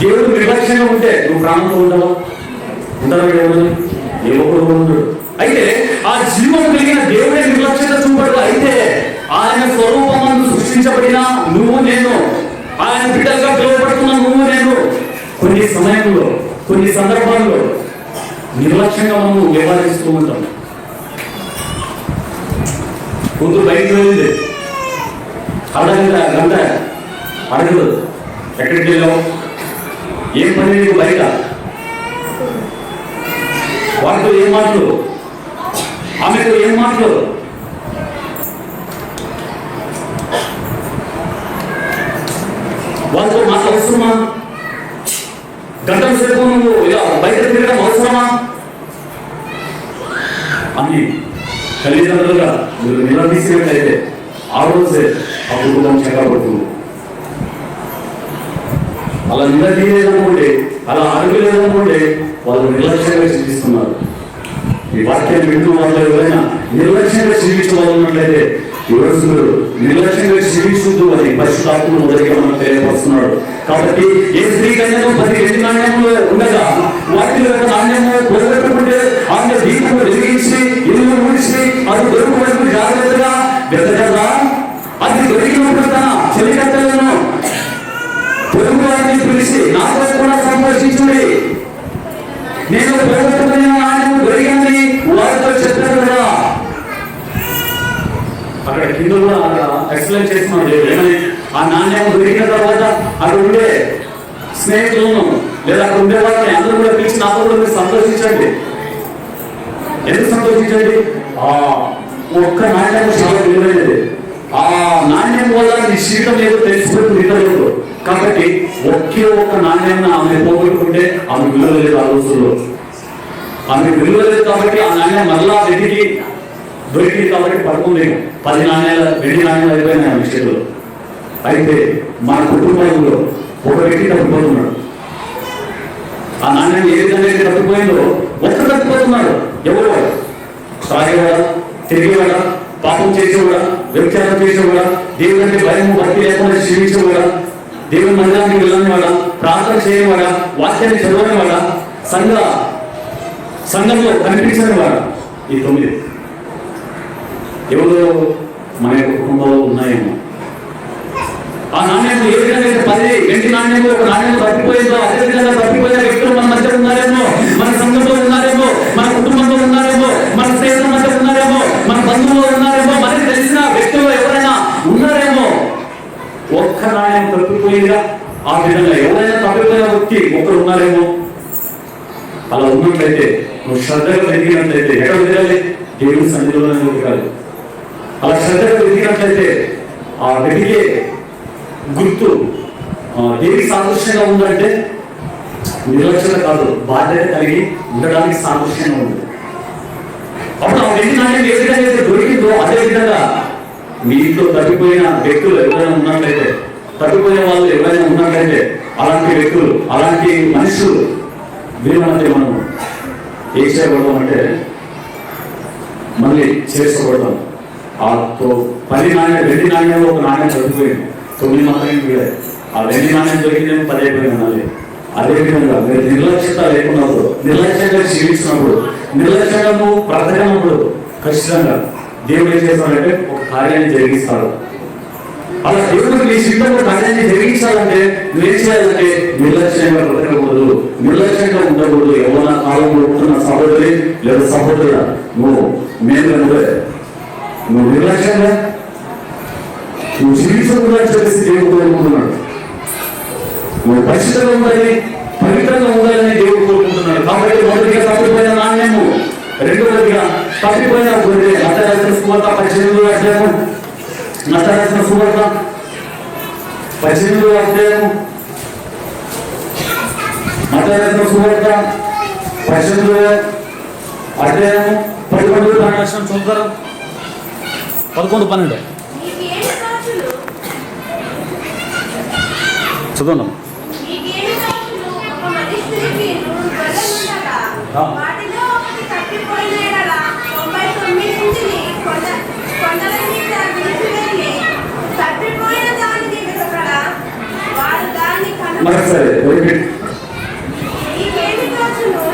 దేవుడు నిర్లక్ష్యంగా ఉంటే నువ్వు ప్రాణంతో ఉండవా? ఉంటారా? దేవుడు ఏ ఒక్కడు ఉండడు. అయితే ఆ జీవం కలిగిన దేవుడే నిర్లక్ష్యత చూపడు. అయితే ఆయన స్వరూపం సృష్టించబడిన నువ్వు నేను, ఆయన బిడ్డలుగా పిలువబడుతున్న నువ్వు నేను కొన్ని సమయంలో కొన్ని సందర్భాల్లో నిర్లక్ష్యంగా మనం వ్యవహరిస్తూ ఉంటాం. కూతురు బయటకు వెళ్ళింది, గంట అడగదు ఎక్కడికి వెళ్ళావు, ఏం పని నీకు బయట, వాటితో ఏం మాటలు, ఆమెతో ఏం మాటలు, వాళ్ళతో మాట అవసరమా? గంటల సేపు నువ్వు ఇలా బయట తిరగడం అవసరమా అని తల్లిదండ్రులుగా మీరు నిలదీసినట్లయితే ఆ రోజే ఆ కుటుంబం చెక్కబడుతుంది. అలా నిలదీయలేదనుకోండి, అలా అడగలేదనుకోండి, వాళ్ళు నిర్లక్ష్యంగా జీవిస్తున్నారు. ఈ వాక్యాన్ని వింటూ వాళ్ళు ఎవరైనా నిర్లక్ష్యంగా జీవించే వాళ్ళు ఉన్నట్లయితే ఈ రోజు నిర్లక్ష్యంగా జీవించు అని పరిశుద్ధాత్మను మొదటిగా మనం తెలియపరుస్తున్నాడు. కాబట్టి ఏ స్త్రీ కన్యకు 10 వెండి నాణ్యములు ఉండగా వాటిలో ఒక నాణ్యము పొరగట్టుకుంటే ఆమె దీపము వెలిగించి ఇల్లు ముడిచి అది దొరుకు వైపు జాగ్రత్తగా వెతకదా, అది దొరికినప్పుడు తన చెలికత్తలను పొరుగు వారిని పిలిచి నాతో కూడా సంభాషించుడి, నేను పొరగట్టుకున్న నాణ్యము దొరికిందని వారితో చెప్పారు కదా. అక్కడ కింద కూడా ఎక్స్ప్లెయిన్ చేస్తున్నాడు ఏమని, ఆ నాణ్యం దొరికిన తర్వాత అక్కడ ఉండే స్నేహితులను లేదా అక్కడ ఉండే వారిని అందరూ కూడా పిలిచి నాతో కూడా మీరు సంతోషించండి. ఎందుకు సంతోషించండి? ఆ ఒక్క నాణ్యం చాలా విలువైనది. ఆ నాణ్యం వల్ల నీ శీతం ఏదో తెలిసిపోతుంది ఇతరులకు. కాబట్టి ఒకే ఒక్క నాణ్యాన్ని ఆమె పోగొట్టుకుంటే ఆమె విలువ లేదు. ఆ రోజుల్లో ఆమె విలువ లేదు కాబట్టి ఆ నాణ్యం మరలా వెతికి దొరికింది కాబట్టి పడుకోలేము. 10 నాణ్యాల వెండి నాణ్యాలు అయిపోయినాయి ఆమె చేతిలో. అయితే మన కుటుంబంలో ఒక వ్యక్తి తప్పిపోతున్నాడు. ఆ నాణ్యం ఏ విధంగా తప్పిపోయిందో ఒక్క తప్పిపోతున్నాడు. ఎవరు? తాగేవాడా, తిరిగేవాడా, పాపం చేసేవాడా, వ్యభిచారం చేసేవాడా, దేవుడంటే భయం భక్తి లేకుండా జీవించేవాడా, దేవుని మందిరానికి వెళ్ళనివాడా, ప్రార్థన చేయనివాడా, వాక్యాన్ని చదవనివాడా, సంఘంలో కనిపించని వాడా. ఈ 9 ఎవరు మన యొక్క కుటుంబంలో ఉన్నాయేమో. ఆ నాణ్యం ఏ విధంగా 10 వెండి నాణ్యంలో ఒక నాణ్యం తప్పిపోయిందో అదే విధంగా తప్పిపోయిన వ్యక్తులు మన మధ్య ఉన్నారేమో, మన సంఘంలో ఉన్నారేమో, మన కుటుంబంలో ఉన్నారేమో, మన స్నేహితుల మధ్య ఉన్నారేమో, మన బంధువులో ఉన్నారేమో, మనకి తెలిసిన వ్యక్తులు ఎవరైనా ఉన్నారేమో. ఒక్క నాణ్యం తప్పిపోయిందిగా ఆ విధంగా ఎవరైనా తప్పిపోయిన వ్యక్తి ఒకరు ఉన్నారేమో. అలా ఉన్నట్లయితే నువ్వు శ్రద్ధగా వెతికినట్లయితే ఎక్కడ వెతకాలి? దేవుని సన్నిధిలోనే వెతకాలి. అలా శ్రద్ధగా వెతికినట్లయితే ఆ వెతికే గుర్తు దేనికి సాదృశ్యంగా ఉందంటే నిర్లక్ష్యత కాదు, బాధ్యత కలిగి ఉండడానికి సాదృశ్యంగా ఉంది. అప్పుడు ఆ వెండి నాణ్యం ఏ విధంగా అయితే దొరికిందో అదే విధంగా మీ ఇంట్లో తప్పిపోయిన వ్యక్తులు ఎవరైనా ఉన్నట్లయితే, తప్పిపోయిన వాళ్ళు ఎవరైనా ఉన్నట్లయితే అలాంటి వ్యక్తులు, అలాంటి మనుషులు వీళ్ళంటే మనం ఏం చేయకూడదాం అంటే మళ్ళీ చేసుకోకూడదాం. ఆ 10 నాణ్యం వెండి నాణ్యంలో ఒక నాణ్యం తప్పిపోయింది, 9 మాత్రమే మిగిలాయి. ఆ వెండి నాణ్యం దొరికిందేమో 10 అయిపోయింది మళ్ళీ. అదేవిధంగా మీరు నిర్లక్ష్యత లేకున్నప్పుడు, నిర్లక్ష్యంగా జీవించినప్పుడు, నిర్లక్ష్యంగా నువ్వు బ్రతకనప్పుడు ఖచ్చితంగా దేవుడు ఏం చేస్తాడంటే ఒక కార్యాన్ని జరిగిస్తాడు. అలా దేవుడు నీ జీవితంలో కార్యాన్ని జరిగించాలంటే నువ్వేం చేయాలంటే నిర్లక్ష్యంగా బ్రతకకూడదు, నిర్లక్ష్యంగా ఉండకూడదు. ఎవరైనా కాలంలో ఉంటున్న సహోదరి లేదా సహోదరుడు నువ్వు నువ్వు నిర్లక్ష్యంగా నువ్వు జీవించకుండా చేసి దేవుడు కోరుకుంటున్నాడు. నువ్వు పరిశుద్ధంగా ఉండాలి, పవిత్రంగా ఉండాలని దేవుడు కోరుకుంటున్నాడు. కాబట్టి మొదటిగా తప్పిపోయిన నాణ్యము, రెండవదిగా తప్పిపోయిన గొర్రె. మత్తయి రాసిన సువార్త 18వ అధ్యాయం, మత్తయి రాసిన సువార్త 18వ అధ్యాయం మత్తయి రాసిన సువార్త 18వ అధ్యాయం 11 చూద్దాం. 11-12 చదువున్నాం. మరొకసారి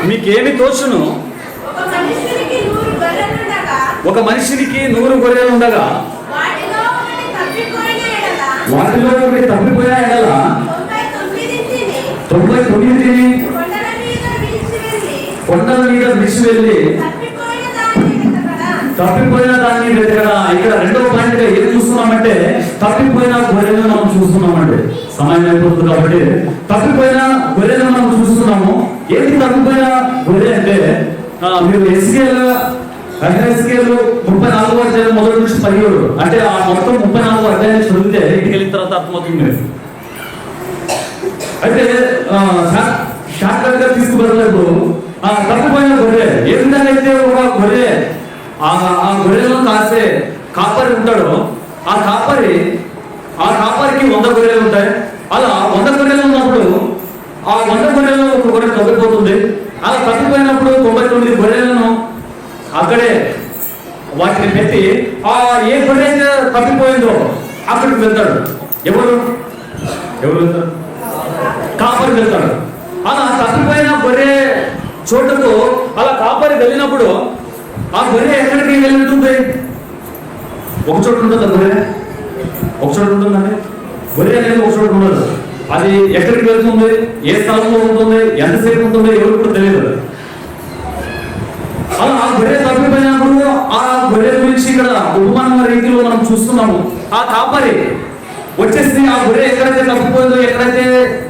మీకేమి తోచును? ఒక మనిషినికి 100 గొర్రెలు ఉండగా వాటిలో ఒకటి తప్పిపోయిన ఎడల 99 కొండల మీద విడిచి వెళ్ళి తప్పిపోయిన దాన్ని వెతకడా. ఇక్కడ రెండవ పాయింట్ గా ఏం చూస్తున్నామంటే తప్పిపోయిన గొర్రెలను మనం చూస్తున్నామండి. సమయం అయిపోతుంది కాబట్టి తప్పిపోయిన గొర్రెలను మనం చూస్తున్నాము. ఏంటి తప్పిపోయిన గొర్రె అంటే మీరు ఎస్కేల్ 34వ అధ్యాయం మొదటి నుంచి 17 అంటే ఆ మొత్తం 34వ అధ్యాయం చదివితే ఇంటికి వెళ్ళిన తర్వాత అర్థమవుతుంది. అయితే షార్ట్ కట్ గా తీసుకువెళ్ళలేదు. తప్పిపోయిన గొర్రె ఏ విధంగా అయితే ఒక గొర్రె ఆ గొర్రెలను కాసే కాపరి ఉంటాడో ఆ కాపరికి 100 గొర్రెలు ఉంటాయి. అలా 100 గొర్రెలు ఉన్నప్పుడు ఆ 100 గొర్రెలను ఒక గొర్రె తప్పిపోతుంది. అలా తప్పిపోయినప్పుడు 99 గొర్రెలను అక్కడే వాటిని పెట్టి ఏ గొర్రె అయితే తప్పిపోయిందో అక్కడికి వెళ్తాడు. ఎవరు వెళ్తారు? కాపరి వెళ్తాడు. అలా తప్పిపోయిన గొర్రె చోటుకు అలా కాపరి వెళ్ళినప్పుడు ఆ గొర్రె ఎక్కడికి వెళ్ళుంటుంది? ఒక చోటు ఉంటుంది. గొర్రె ఒక చోటు ఉంటుందండి. గొర్రె అనేది ఒక చోటు ఉండదు. అది ఎక్కడికి వెళ్తుంది, ఏ స్థలంలో ఉంటుంది, ఎంతసేపు ఉంటుంది, ఎవరు కూడా తెలియదు. అలా ఆ గొర్రె తప్పిపోయినప్పుడు ఆ గొర్రె గురించి ఇక్కడ ఉపమాన రీతిలో మనం చూస్తున్నాము. ఆ కాపరి వచ్చేసి ఆ గొర్రె ఎక్కడైతే తప్పిపోయిందో, ఎక్కడైతే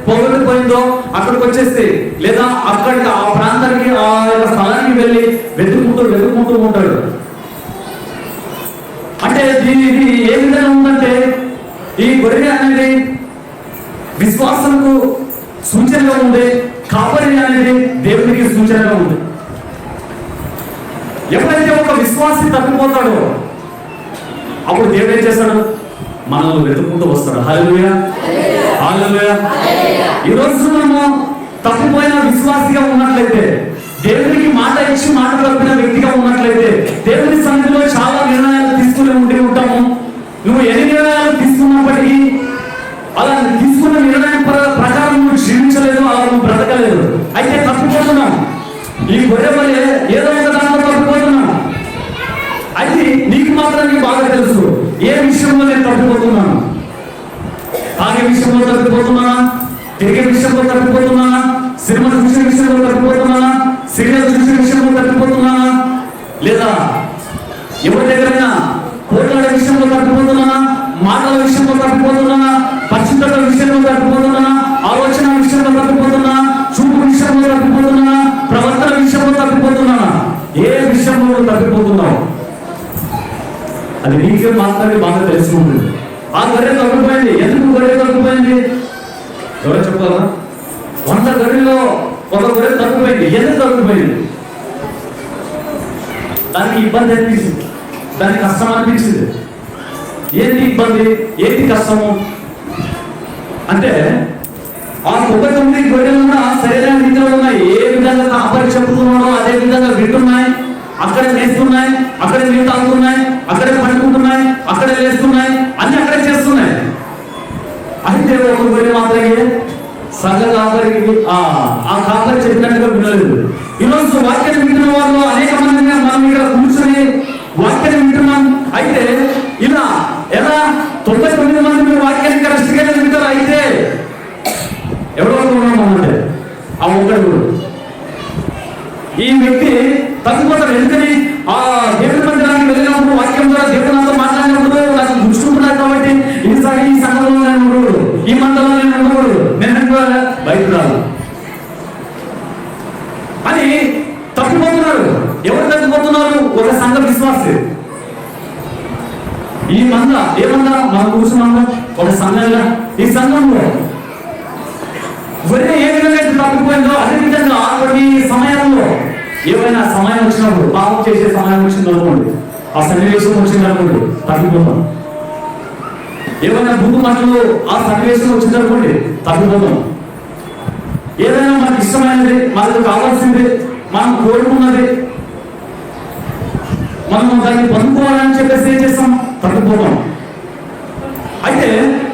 పోగొట్టుపోయిందో అక్కడికి వచ్చేసి లేదా అక్కడికి ఆ ప్రాంతానికి ఆ యొక్క స్థలానికి వెళ్ళి వెతుక్కుంటూ ఉంటాడు. అంటే ఇది ఏ విధంగా ఉందంటే ఈ గొర్రె అనేది విశ్వాసంకు సూచనగా ఉంది, కాపరి అనేది దేవునికి సూచనగా ఉంది. ఎప్పుడైతే ఒక విశ్వాసి తప్పిపోతాడో అప్పుడు దేవుడు ఏం చేస్తాడు? మనల్ని వెతుక్కుంటూ వస్తాడు. హల్లెలూయా, హల్లెలూయా. ఈరోజు మనము తప్పిపోయిన విశ్వాసిగా ఉన్నట్లయితే, దేవునికి మాట ఇచ్చి మాట తప్పిన వ్యక్తిగా ఉన్నట్లయితే దేవుని సన్నిధిలో చాలా నిర్ణయాలు తీసుకుని ఉంటాము. నువ్వు ఎన్ని నిర్ణయాలు తీసుకున్నప్పటికీ అలా తీసుకున్న నిర్ణయం ప్రకారం నువ్వు జీవించలేదు, అలా నువ్వు బ్రతకలేదు. అయితే తప్పిపోతున్నాం. ఈ గొర్రె వల్లే ఏదో ఒక దాంట్లో తప్పిపోతున్నాం. అయితే నీకు మాత్రం బాగా తెలుసు ఏ విషయంలో నేను తప్పిపోతున్నాను. తాగే విషయంలో తప్పిపోతున్నానా, తిరిగే విషయంలో తప్పిపోతున్నానా, సినిమా చూసే విషయంలో తప్పిపోతున్నానా, సీరియల్ చూసే విషయంలో తప్పిపోతున్నానా, లేదా ఎవరి దగ్గరైనా పోట్లాడే విషయంలో తప్పిపోతున్నానా, మాటల విషయంలో తప్పిపోతున్నానా, పరిశుద్ధత విషయంలో తప్పిపోతున్నానా, ఆలోచన విషయంలో తప్పిపోతున్నానా, చూపు విషయంలో తప్పిపోతున్నానా, ప్రవర్తన విషయంలో తప్పిపోతున్నానా, ఏ విషయంలో తప్పిపోతున్నావు అది నీకే మాత్రమే బాగా తెలుసుకుంటుంది. ఆ గొర్రె తప్పిపోయింది. ఎందుకు గొర్రె తప్పిపోయింది? ఎవరో చెప్పాలా? 100 గొర్రెల్లో ఒక గొర్రె తప్పిపోయింది. ఎందుకు తప్పిపోయింది? దానికి ఇబ్బంది అనిపించింది, దానికి కష్టం అనిపించింది. ఏంటి ఇబ్బంది, ఏంటి కష్టము అంటే ఆ 99 గొర్రెలు కూడా సరైన రీతిలో ఉన్నాయి. ఏ విధంగా కాపరి చెప్పుతున్నాడో అదే విధంగా వింటున్నాయి, అక్కడే నేస్తున్నాయి, అక్కడే నీళ్ళు తాగుతున్నాయి, అక్కడే పండుకుంటున్నాయి, అక్కడే లేస్తున్నాయి, అన్ని అక్కడే చేస్తున్నాయి. అయితే ఒక గొర్రె మాత్రమే సంఘ కాపరికి ఆ కాపరి చెప్పినట్టుగా వినలేదు. ఈరోజు వాక్యాన్ని వింటున్న వాళ్ళు అనేక మందిగా మనం ఇక్కడ కూర్చొని వాక్యాన్ని వింటున్నాం. అయితే ఇలా ఎలా 99 మంది మీరు వాక్యాన్ని కరెక్ట్గా వింటారు. అయితే ఎవరో ఉన్నామంటే ఆ ఒక్కడు ఈ వ్యక్తి తగ్గిపోతాడు. ఎందుకని ఆ దేవుడి మందిరానికి వెళ్ళినప్పుడు వాక్యం ద్వారా దేవుడు నాతో మాట్లాడినప్పుడు నాకు గుర్తుంటున్నాడు. కాబట్టి ఈసారి ఈ సంఘంలో నేను ఉండకూడదు, ఈ మండలంలో నేను ఉండకూడదు, నేను బయట రాదు అని తప్పిపోతున్నారు. ఎవరు తప్పిపోతున్నారు? ఒక సంఘ విశ్వాసి. ఈ మంద ఏమన్నా మనం కూర్చున్నాము ఒక సంఘంగా, ఈ సంఘంలో గొర్రె ఏ విధంగా అయితే తప్పిపోయిందో అదే విధంగా కొన్ని సమయంలో ఏమైనా సమయం వచ్చినప్పుడు, పాపం చేసే సమయం వచ్చింది అనుకోండి, ఆ సన్నివేశం వచ్చింది అనుకోండి, తప్పిపోతాం. ఏమైనా బుద్ధి మాటలు ఆ సన్నివేశం వచ్చింది అనుకోండి, తప్పిపోతాం. ఏదైనా మనకు ఇష్టమైనది, మనకు కావాల్సింది, మనం కోరుకున్నది, మనం దాన్ని పొందుకోవాలని చెప్పేసి ఏం చేస్తాం, తప్పిపోతాం. అయితే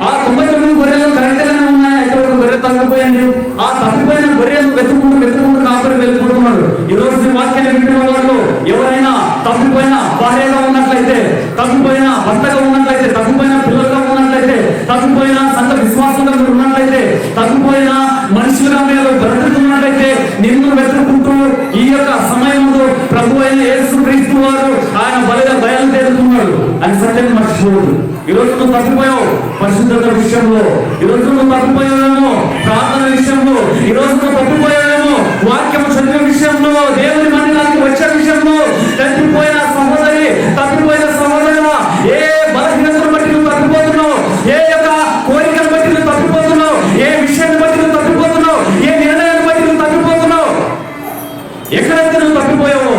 ఆ 99 గొర్రెలు కరెక్ట్గానే ఉన్నాయి, అయితే ఒక గొర్రె తప్పిపోయింది. ఆ తప్పిపోయిన గొర్రెలు వెతుకుంటూ కాపరి వెళ్ళిపోతున్నాడు. ఈ రోజు వాక్యాన్ని వింటున్న వాళ్ళు ఎవరైనా తప్పిపోయిన భార్యగా ఉన్నట్లయితే, తప్పిపోయిన భర్తగా ఉన్నట్లయితే, తప్పిపోయిన పిల్లలుగా ఉన్నట్లయితే, తప్పిపోయిన సంఘ విశ్వాసంగా మీరు ఉన్నట్లయితే, తప్పిపోయిన మనుషులుగా మీరు బ్రతుకుతున్నట్లయితే, నిన్ను వెతుకుంటూ ఈ యొక్క సమయంలో ప్రభు అయిన యేసుక్రీస్తు వారు ఆయన బయలుదేరుతున్నాడు అని సత్యాన్ని మర్చిపోవద్దు. ఈ రోజు నువ్వు తప్పిపోయావు పరిశుద్ధత విషయంలో, ఈ రోజు నువ్వు తప్పిపోయావేమో ప్రార్థన విషయంలో, ఈ రోజు నువ్వు తప్పిపోయావేమో వాక్యం చదివే విషయంలో, దేవుని మందిరానికి వచ్చే విషయంలో. తప్పిపోయిన సహోదరి, తప్పిపోయిన సహోదరుడా, ఏ బలహీనతను బట్టి నువ్వు తప్పిపోతున్నావు, ఏ యొక్క కోరికను బట్టి నువ్వు తప్పిపోతున్నావు, ఏ విషయాన్ని బట్టి నువ్వు తప్పిపోతున్నావు, ఏ నిర్ణయాన్ని బట్టి నువ్వు తప్పిపోతున్నావు, ఎక్కడైతే నువ్వు తప్పిపోయావో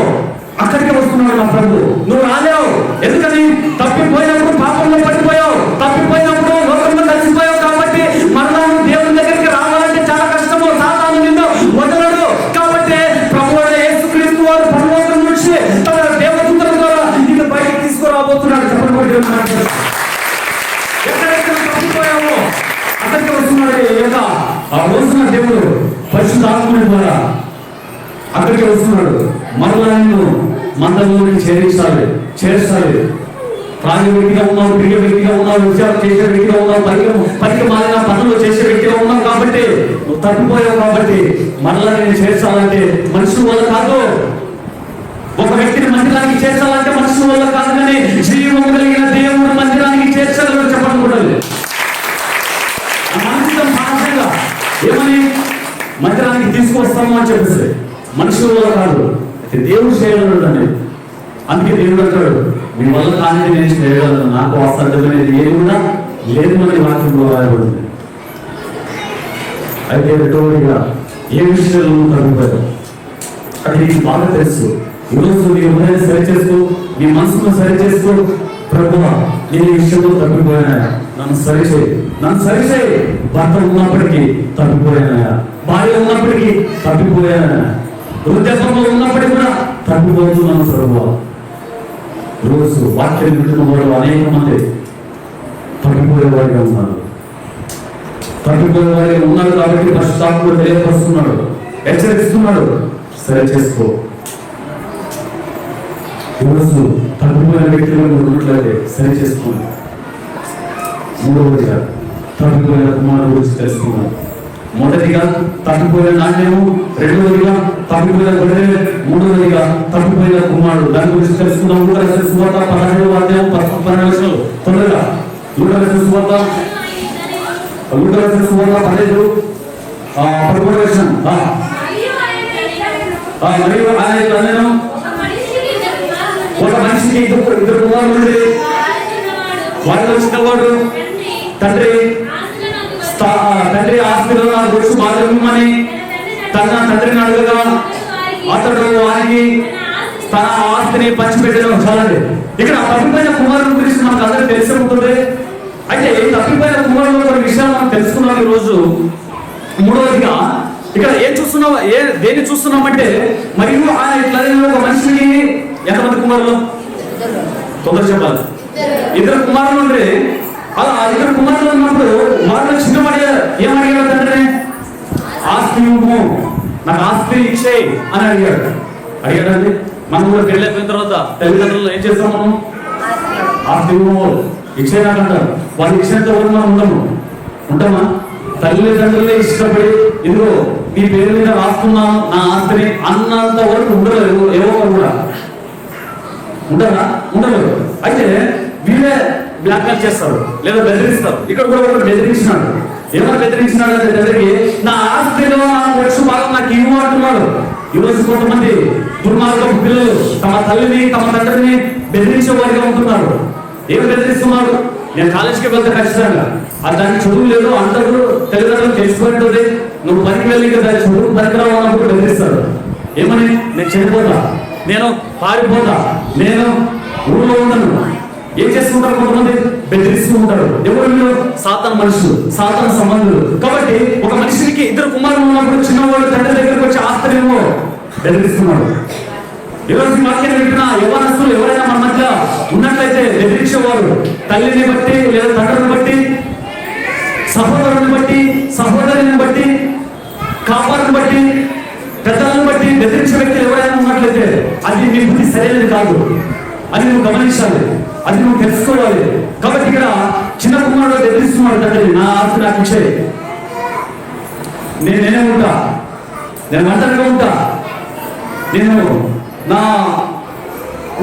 అక్కడికి వస్తున్నాడు నా ప్రభు. నువ్వు రాలేవు. ఎందుకని? తప్పిపోయినప్పుడు పాపంలో పడిపోయావు, తప్పిపోయినప్పుడు లోకంలో కలిసిపోయావు. కాబట్టి మరలా దేవుని దగ్గరికి రావాలంటే చాలా కష్టము. సాతాను నిన్ను వదలడు. కాబట్టి ప్రభు అయిన యేసుక్రీస్తు వారు పరలోకం నుంచి తన దేవదూతల ద్వారా నిన్ను బయటికి తీసుకురాబోతున్నాడు. చెప్పండి, ఎక్కడైతే తప్పిపోయావో అక్కడికి వస్తున్నాడు. ఆ రోజున దేవుడు పరిశుద్ధాత్ముని ద్వారా అక్కడికి వస్తున్నాడు. మరలా నిన్ను మందలోకి చేర్చాలి. త్రాగే వ్యక్తిగా ఉన్నావు, తిరిగే వ్యక్తిగా ఉన్నావు, విచారం చేసే వ్యక్తిగా ఉన్నావు, పనికి మారిన పనులు చేసే వ్యక్తిగా ఉన్నావు. కాబట్టి నువ్వు తప్పిపోయావు. కాబట్టి మరలా నేను చేర్చాలంటే మనుషుల వల్ల కాదు. ఒక వ్యక్తిని మందిరానికి చేర్చాలంటే మనుషుల వల్ల కాదు, కానీ జీవం కలిగిన దేవుడు మందిరానికి చేర్చాలని చెప్పకూడదు. మానసికంగా ఏమని మందిరానికి తీసుకొస్తాము అని చెప్పేసి మనుషుల వల్ల కాదు, దేవుడు చేయగలడు అని. అందుకే దేవుడు అంటాడు, మీ వల్ల కానీ నేను చేయగలను, నాకు అసాధ్యమైనది ఏది కూడా లేదు అని వాక్యంలో రాయబడింది. అయితే రెండవదిగా ఏ విషయంలో తగ్గిపోయారు అది నీకు బాగా తెలుసు. ఈరోజు నీ హృదయాన్ని సరిచేస్తూ, నీ మనసును సరిచేస్తూ, ప్రభువా నేను ఈ విషయంలో తప్పిపోయానా, నన్ను సరిచేయి. భర్త ఉన్నప్పటికీ తప్పిపోయానా, భార్య ఉన్నప్పటికీ తప్పిపోయానా, వృద్ధాపంలో ఉన్నప్పటికీ కూడా తప్పిపోతున్నాను ప్రభువా. రోజు వాక్యం వింటున్న వాడు అనేక మంది తప్పిపోయేవాడిగా ఉన్నారు. కాబట్టి పరిశుద్ధాత్ముడు తెలియపరుస్తున్నాడు, హెచ్చరిస్తున్నాడు, సరి చేసుకో. ఈరోజు తప్పిపోయిన వ్యక్తులు ఉన్నట్లయితే సరి చేసుకోండి. మూడవదిగా తప్పిపోయిన కుమారుడు గురించి తెలుసుకున్నాడు. మొదటిగా తప్పిపోయిన నాణ్యము, రెండవదిగా తప్పిపోయిన గొర్రె, మూడవదిగా తప్పిపోయిన కుమారుడు. దాని గురించి తెలుసుకుందాం. లూకా రాసిన సువార్త 17వ అధ్యాయం 12వ వచనం. తొందరగా లూకా రాసిన సువార్త 15 వచనం. మరియు ఆయన ఒక మనిషికి ఇద్దరు కుమారులు, వాళ్ళు చిన్నవాడు తండ్రి ఆస్తిలో నా గురుసు బాధమని తన తండ్రిని అడగగా అతడు వారికి తన ఆస్తిని పంచిపెట్టడం. చాలండి. ఇక్కడ తప్పిపోయిన కుమారుడు గురించి మనకు అందరూ తెలిసి ఉంటుంది. అయితే తప్పిపోయిన కుమారుడు కొన్ని విషయాలు మనం తెలుసుకున్నాం ఈ రోజు. మూడవదిగా ఇక్కడ దేన్ని చూస్తున్నామంటే, మరియు ఆయన ఇట్లా ఒక మనిషికి ఎంతమంది కుమారులు? తొందర చెప్పాలి. ఇద్దరు కుమారులు ఉంటే, అలా ఇద్దరు కుమారులు ఉన్నప్పుడు వాళ్ళు చిన్నవాడు ఏమడిగాడు? తండ్రి ఆస్తి ఇవ్వు, నాకు ఆస్తి ఇచ్చేయి అని అడిగాడండి. మనం కూడా పెళ్ళి అయిపోయిన తర్వాత తల్లిదండ్రులు ఏం చేస్తాం? మనం ఆస్తి ఇవ్వు, ఇచ్చేయనాకంటారు. వాళ్ళు ఇచ్చినంత వరకు మనం ఉంటామా? తల్లిదండ్రులే ఇష్టపడి ఇదిగో నీ పేరు మీద రాస్తున్నాను నా ఆస్తిని అన్నంత వరకు ఉండలేదు. ఏవో కూడా ఉండలేదు. అయితే వీళ్ళే బ్లాక్మెయిల్ చేస్తారు లేదా బెదిరిస్తారు. ఇక్కడ కూడా ఒకరు బెదిరించినాడు. ఏమో బెదిరించినాడు అంటే దగ్గరికి నా ఆస్తిలో నాకు వచ్చు భాగం నాకు ఇవ్వు అంటున్నాడు. ఈరోజు కొంతమంది దుర్మార్గపు పిల్లలు తమ తల్లిని తమ తండ్రిని బెదిరించే వారిగా ఉంటున్నారు. ఏమి బెదిరిస్తున్నారు? నేను కాలేజీకి వెళ్తే ఖచ్చితంగా అది దానికి చదువు లేదు అందరూ తల్లిదండ్రులు తెలుసుకుంటుంది. నువ్వు పనికి వెళ్ళి కదా చదువు పనికిరావు అన్నప్పుడు బెదిరిస్తాడు. ఏమని? నేను చనిపోతా, నేను పారిపోతా, నేను ఊళ్ళో ఉండను. ఏం చేస్తుంటారు కొంతమంది? బెదిరిస్తూ ఉంటారు. ఎవరు? సాతాను మనుషులు, సాతాను సంబంధులు. కాబట్టి ఒక మనిషికి ఇద్దరు కుమారులు ఉన్నప్పుడు చిన్నవాడు తండ్రి దగ్గరకు వచ్చి ఆస్తినేమో బెదిరిస్తున్నాడు. ఈరోజు వాక్యం వింటున్న యవ్వనస్తులు ఎవరైనా మన మధ్య ఉన్నట్లయితే బెదిరించేవారు తల్లిని బట్టి లేదా తండ్రిని బట్టి, సహోదరుని బట్టి, సహోదరుని బట్టి, కాపాడుని బట్టి, పెద్దలను బట్టి బెదిరించే వ్యక్తులు ఎవరైనా ఉన్నట్లయితే అది నీ బుద్ధి సరైనది కాదు. అది నువ్వు గమనించాలి, అది నువ్వు తెలుసుకోవాలి. కాబట్టి ఇక్కడ చిన్న కుమారుడు బెదిరిస్తున్నాడు తండ్రి, నా ఆస్తి నాకు ఇచ్చేయి, నేనే ఉంటా, నేను ఒంటరిగా ఉంటా,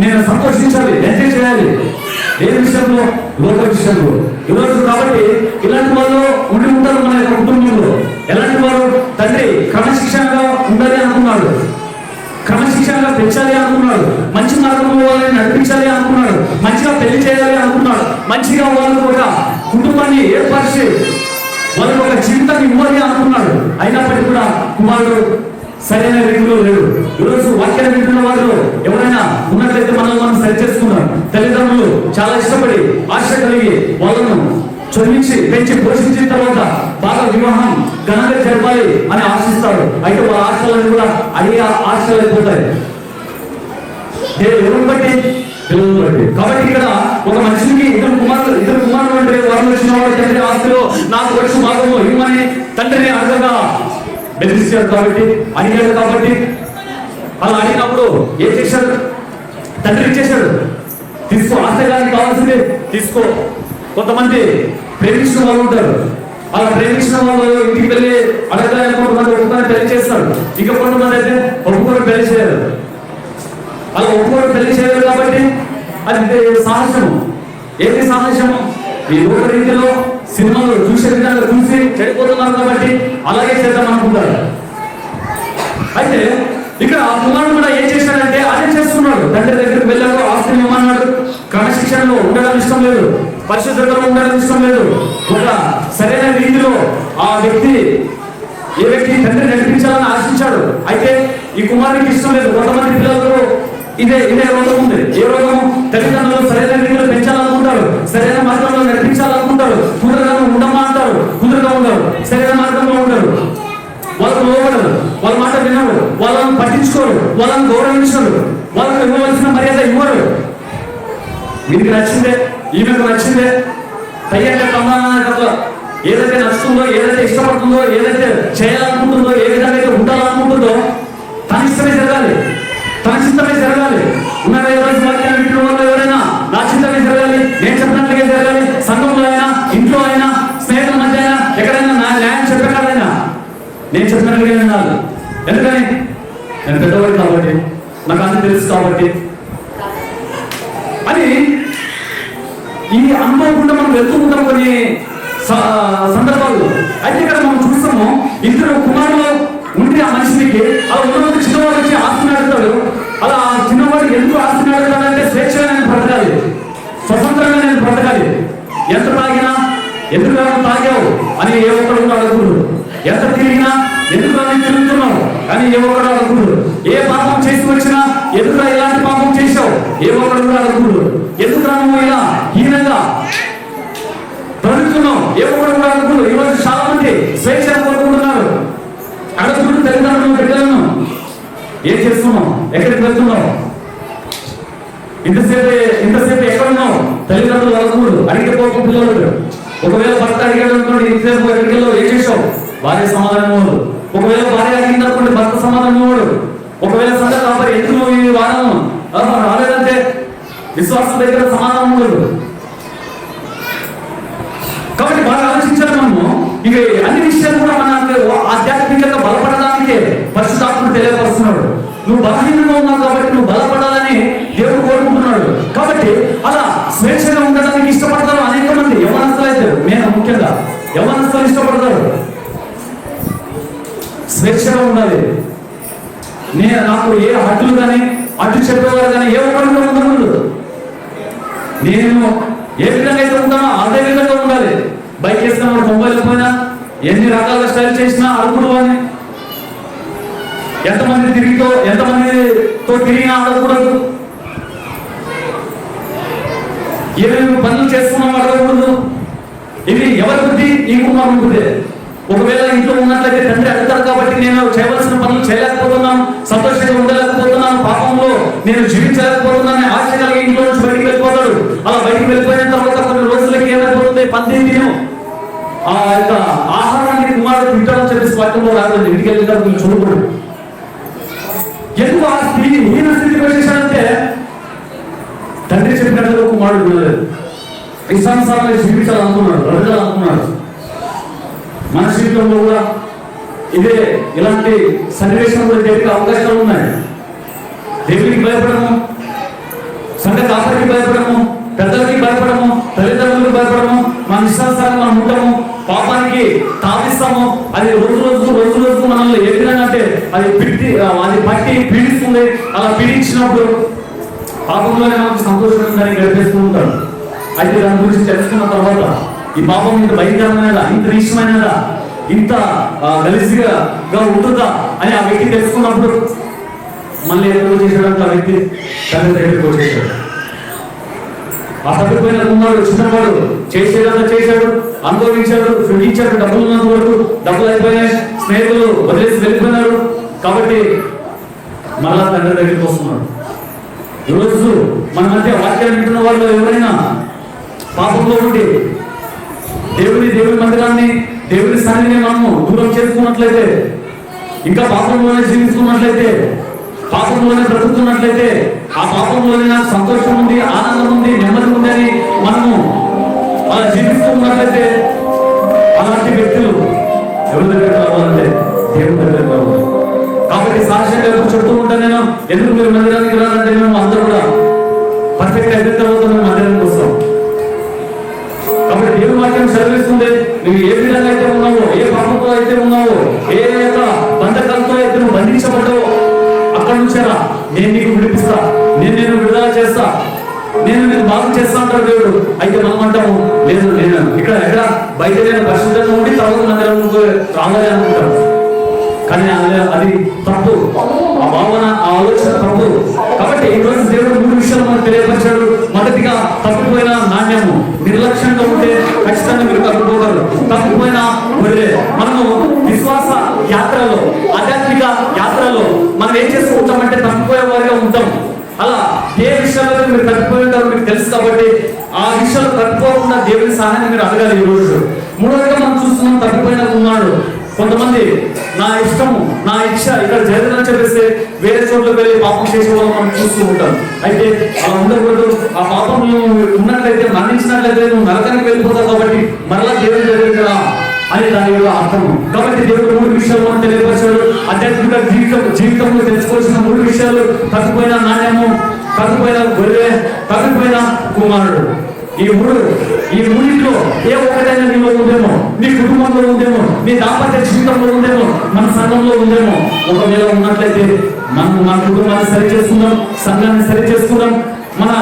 నేను సంతోషించాలి, ఎంజాయ్ చేయాలి. ఏ విషయంలో? లోక విషయంలో. ఈరోజు కాబట్టి ఇలాంటి వాళ్ళు ఉండి ఉంటారు మన యొక్క కుటుంబంలో. ఎలాంటి వారు? తండ్రి క్రమశిక్షణగా ఉండాలి అనుకున్నాడు, క్రమశిక్షణగా పెంచాలి అనుకున్నాడు, మంచి మార్గంలో వాళ్ళని నడిపించాలి అనుకున్నాడు, మంచిగా పెళ్లి చేయాలి అనుకున్నాడు, మంచిగా వాళ్ళకు ఒక కుటుంబాన్ని ఏర్పరిచి వాళ్ళకు ఒక జీవితాన్ని ఇవ్వాలి అనుకున్నాడు. అయినప్పటికీ కూడా కుమారుడు సరైన రీతిలో లేడు. ఈరోజు వాక్యాన్ని వింటున్న వారు ఎవరైనా ఉన్నట్లయితే మనం సరి చేసుకున్నాం. తల్లిదండ్రులు చాలా ఇష్టపడి ఆశ కలిగి వాళ్ళను చదివించి పెంచి పోషించిన తర్వాత బాగా వివాహం ఘనంగా జరపాలి అని ఆశిస్తారు. అయితే వాళ్ళ ఆశలను కూడా అడిగే ఆశలు అయిపోతాయి. ఎవరిని బట్టి? పిల్లలను బట్టి. కాబట్టి ఇక్కడ ఒక మనిషికి ఇద్దరు కుమారులు అంటే వారు వచ్చిన వాడు తండ్రి ఆస్తిలో నాకు వచ్చి భాగంలో ఇవ్వమని తండ్రిని అడగగా బెదిరిస్తాడు. కాబట్టి అడిగాడు. కాబట్టి అలా అడిగినప్పుడు ఏం చేశాడు? తండ్రి ఇచ్చేశాడు. తీసుకో, ఆస్తిగానికి కావాల్సింది తీసుకో. కొంతమంది ప్రేమించిన వాళ్ళు ఉంటారు. అలా ప్రేమించిన వాళ్ళు ఇంటికి వెళ్ళి అడగాలని కొంతమంది ఒప్పుకొని పెళ్లి చేస్తారు. ఇక కొంతమంది అయితే ఒప్పుకొని పెళ్లి చేయరు. అలా ఒప్పుకొని పెళ్లి చేయరు కాబట్టి అది సాహసము. ఏది సాహసము? ఈ లోక రీతిలో సినిమాలు చూసే విధంగా చూసి చెడిపోతున్నారు కాబట్టి అలాగే చేద్దాం అనుకుంటారు. అయితే ఇక్కడ ఆ కుమారుడు కూడా ఏం చేశాడంటే అదే చేస్తున్నాడు. తండ్రి దగ్గరికి వెళ్ళాడు, ఆస్తిని ఇవ్వమన్నాడు. క్రమశిక్షణలో ఉండడం ఇష్టం లేదు, పరిశుద్ధతలో ఉండడం ఇష్టం లేదు. ఒక సరైన రీతిలో ఆ వ్యక్తి ఏ వ్యక్తి తండ్రి నడిపించాలని ఆశించాడు. అయితే ఈ కుమారుడికి ఇష్టం లేదు. కొంతమంది పిల్లలకు ఇదే రోగం ఉంది. ఏ రోగం? తల్లిదండ్రులు సరైన రీతిలో పెంచాలనుకుంటారు, సరైన మార్గంలో నడిపించాలనుకుంటారు. కుదురుగా ఉండమా అంటారు, కుదురుగా ఉండరు, సరైన మార్గంలో ఉండరు, వాళ్ళకు లోబడరు, వాళ్ళ మాట వినరు, వాళ్ళని పట్టించుకోరు, వాళ్ళని గౌరవించరు, వాళ్ళకు ఇవ్వవలసిన మర్యాద ఇవ్వరు. వీరికి నచ్చిందే, ఈమెకు నచ్చిందే, పయ్యంగా ప్రమాణాలు ఏదైతే నచ్చుతుందో, ఏదైతే ఇష్టపడుతుందో, ఏదైతే చేయాలనుకుంటుందో, ఏ విధంగా అయితే ఉండాలనుకుంటుందో తన ఇష్టమే జరగాలి, తన చిత్తమే జరగాలి. ఉన్నారా ఎవరైనా వాక్యాన్ని వింటున్న వాళ్ళు ఎవరైనా? నా చిత్తమే జరగాలి, నేను చెప్పినట్లుగా జరగాలి. సంఘంలో అయినా, ఇంట్లో అయినా, స్నేహితుల మధ్య అయినా, ఎక్కడైనా నా న్యాయం చెప్పగలైనా నేను చెప్పినట్లుగా వినాలి. ఎందుకని? నేను పెద్దవాడు కాబట్టి, నాకు అన్ని తెలుసు కాబట్టి అని ఈ అనుకోకుండా మనం వెళ్తూ ఉంటాం కొన్ని సందర్భాలు. అయితే ఇక్కడ మనం చూస్తాము, ఇద్దరు కుమారులు ఉంటే ఆ మనిషికి అలా ఉన్నప్పుడు చిన్నవాడు వచ్చి ఆస్తిని అడుగుతాడు. అలా చిన్నవాడు ఎందుకు ఆస్తిని అడుగుతాడంటే స్వేచ్ఛగా నేను బ్రతకాలి, స్వతంత్రంగా నేను బ్రతకాలి. ఎంత తాగినా ఎందుకు తాగావు అని ఏ ఒక్కడు అడగకూడదు. ఎంత తిరిగినా ఎందుకు తిరుగుతున్నావు అని ఏ ఒక్కడు అడగకూడదు. ఏ పాపం చేసి వచ్చినా ఎందుకు ఇలాంటి పాపం చేశావు ఏ ఒక్కడు కూడా అడగకూడదు. ఎందుకు నువ్వు ఇలా హీనంగా బ్రతుకుతున్నావు ఏ ఒక్కడు కూడా అడగకూడదు. ఈరోజు చాలా మంది స్వేచ్ఛను కోరుకుంటున్నారు. అడగకూడదు తల్లిదండ్రులను, బిడ్డలను. ఏం చేస్తున్నావు? ఎక్కడికి వెళ్తున్నావు? ఇంతసేపు ఎక్కడున్నావు? తల్లిదండ్రులు అడగకూడదు. అడిగితే పోకు పిల్లలు. ఒకవేళ భర్త అడిగాడు అనుకోండి, ఇంతసేపు ఎక్కడికి ఏం చేసావు? భార్య సమాధానం ఇవ్వడు. ఒకవేళ భార్య అడిగింది అనుకోండి, భర్త సమాధానం ఇవ్వడు. ఒకవేళ సంగతి కాబట్టి ఎందుకు నువ్వు ఈ వారం రాలేదంటే విశ్వాసం దగ్గర సమాధానం ఉండదు. కాబట్టి బాగా ఆలోచించాలి మనము. ఇక అన్ని విషయాలు కూడా మన ఆధ్యాత్మికంగా బలపడడానికే పరిశుద్ధాత్మను తెలియపరుస్తున్నాడు. నువ్వు బలహీనంగా ఉన్నావు కాబట్టి నువ్వు బలపడాలని దేవుడు కోరుకుంటున్నాడు. కాబట్టి అలా స్వేచ్ఛగా ఉండడానికి ఇష్టపడతారు అనేక మంది యవ్వనస్తులు. అయితే నేను ముఖ్యంగా యవ్వనస్తులు ఇష్టపడతారు. స్వేచ్ఛగా ఉండాలి. నాకు ఏ హద్దులు కానీ అడ్డు చెప్పేవారు కానీ ఏ ఒక్కరు ఉండకూడదు. నేను ఏ విధంగా అయితే ఉంటామో అదే విధంగా ఉండాలి. బైక్ వేసుకున్న మొబైల్ పోయినా ఎన్ని రకాల స్టైల్ చేసినా అడుగుడు అని, ఎంతమందితో తిరిగినా అడగకూడదు. ఏమేమి పనులు చేస్తున్నాం అడగకూడదు. ఇది ఎవరి బుద్ధి? ఈ కుమారుని బుద్ధి. ఒకవేళ ఇంట్లో ఉన్నట్లయితే తండ్రి అడుగుతారు కాబట్టి నేను చేయవలసిన పనులు చేయలేకపోతున్నాను, సంతోషంగా ఉండలేకపోతున్నాను, పాపంలో నేను జీవించలేకపోతున్నాను, ఆశ కలిగి ఇంట్లో నుంచి బయటికి వెళ్ళిపోతాడు. అలా బయటికి వెళ్ళిపోయిన తర్వాత కొన్ని రోజులకి ఏమైపోతుంది? 18 దినం ఆ యొక్క ఆహారాన్ని కుమారుడు తింటాడని చెప్పేసి వాక్యంలో రాదు. ఇంటికి వెళ్ళిన చూడకూడదు. ఎందుకు ఆ స్థితి హీన స్థితికి వచ్చేసాడంటే తండ్రి చెప్పినట్లుగా కుమారుడు వినలేదు. ఇష్టానుసారంగా జీవించాలనుకున్నాడు, బ్రతకాలనుకున్నాడు. మన జీవితంలో కూడా ఇలాంటి సన్నివేశంలో జరిగే అవకాశాలు ఉన్నాయి. దేవునికి భయపడము, సంఘ కాపరికి భయపడము, పెద్దలకి భయపడము, తల్లిదండ్రులకు భయపడము, మన ఇష్టానుసారంగా మనం ఉంటాము, పాపానికి తావిస్తాము. అది రోజు మనల్ని ఏ విధంగా అంటే అది పట్టి పీడిస్తుంది. అలా పీడించినప్పుడు పాపంలోనే మనకు సంతోషంగా గడిపేస్తూ ఉంటాడు. అయితే దాని గురించి తెలుసుకున్న తర్వాత ఈ పాపం ఇంత భయంకరమైనదా, ఇంత నీచమైనదా, ఇంత గలిసిగా ఉంటుందా అని ఆ వ్యక్తి తెలుసుకున్నప్పుడు మళ్ళీ ఎదురు చేసేటప్పుడు ఆ వ్యక్తి తండ్రి దగ్గరికి వచ్చేసాడు. ఆ తప్పిపోయిన కుమారుడు చిన్నవాడు చేసేదంతా చేశాడు, అనుభవించాడు, సుఖించాడు. డబ్బులు ఉన్నంత వరకు డబ్బులు అయిపోయినాయి, స్నేహితులు వదిలేసి వెళ్ళిపోయినారు. కాబట్టి మళ్ళా తండ్రి దగ్గరికి వస్తున్నాడు. ఈరోజు మన మధ్య వాక్యాలు వింటున్న వాళ్ళు ఎవరైనా పాపంలో ఉండి దేవుని మందిరాన్ని, దేవుని సన్నిధిని మనము దూరం చేసుకున్నట్లయితే, ఇంకా పాపంలోనే జీవిస్తున్నట్లయితే, పాపంలోనే బ్రతుకుతున్నట్లయితే, ఆ పాపంలోనే నాకు సంతోషం ఉంది, ఆనందం ఉంది, నెమ్మది ఉంది అని మనము అలా జీవిస్తూ ఉన్నట్లయితే అలాంటి వ్యక్తులు ఎవరి దగ్గర రావాలంటే దేవుని దగ్గర రావాలి. కాబట్టి సాక్ష్యంగా ఎప్పుడు చెప్తూ ఉంటాను నేను, ఎందుకు మీరు మందిరానికి రావాలంటే మేము అందరూ కూడా పర్ఫెక్ట్ అయిన తర్వాత మేము మందిరానికి వస్తాం. కాబట్టి దేవుని వాక్యం చదివిస్తుంది, నువ్వు ఏ విధంగా అయితే ఉన్నావో, ఏ పాపంతో అయితే ఉన్నావో, ఏ యొక్క బంధకాలతో అయితే నువ్వు బంధించబడ్డావో అక్కడి నుంచేరా నేను నీకు విడిపిస్తా, నేను విడుదల చేస్తా, నేను నీకు బాగు చేస్తా అంటాడు దేవుడు. అయితే మనం అంటాము లేదు నేను ఎక్కడ బయట నేను పరిశుద్ధంగా ఉండి తర్వాత మందిరంలో రావాలి అనుకుంటాను. కానీ అది తప్పు, ఆ భావన, ఆ ఆలోచన తప్పు. కాబట్టి ఈ రోజు దేవుడు 3 విషయాలు మనకు తెలియపరిచాడు. మొదటిగా తప్పిపోయిన నాణ్యము, నిర్లక్ష్యంగా ఉంటే ఖచ్చితంగా మీరు తప్పిపోతారు. తప్పిపోయిన గొర్రె. మనము విశ్వాస యాత్రలో, ఆధ్యాత్మిక యాత్రలో మనం ఏం చేస్తూ ఉంటామంటే తప్పిపోయే వారిగా ఉంటాం. అలా ఏ విషయాల్లో మీరు తప్పిపోయి ఉంటారో మీకు తెలుసు కాబట్టి ఆ విషయాలు తప్పిపోకుండా దేవుని సహాయాన్ని మీరు అడగాలి. ఈ రోజు మూడవదిగా మనం చూస్తున్నాం, తప్పిపోయిన ఉన్నాడు. కొంతమంది నా ఇష్టము, నా ఇచ్చ ఇక్కడ జరగదని చెప్పేస్తే వేరే చోట్ల వెళ్ళి పాపం చేసే వాళ్ళు మనం చూస్తూ ఉంటాం. అయితే అలా ఉండకూడదు. ఆ పాపం ఉన్నట్లయితే, మరణించినట్లయితే నువ్వు నరకానికి వెళ్ళిపోతావు. కాబట్టి మరలా దేవుని దగ్గరికి రా అని దాని యొక్క అర్థం. కాబట్టి దేవుడు 3 విషయాలు మనం తెలియపరిచాడు. ఆధ్యాత్మిక జీవితంలో తెలుసుకోవాల్సిన 3 విషయాలు: తప్పిపోయిన నాణ్యము, తప్పిపోయిన గొర్రె, తప్పిపోయిన కుమారుడు. ఈ మూడింట్లో ఏ ఒక్కటైనా నీలో ఉందేమో, నీ కుటుంబంలో ఉందేమో, నీ దాంపత్య జీవితంలో ఉందేమో, మన సంఘంలో ఉందేమో. ఒకవేళ ఉన్నట్లయితే మనం మన కుటుంబాన్ని సరి చేసుకుందాం, సంఘాన్ని సరి చేసుకుందాం, మన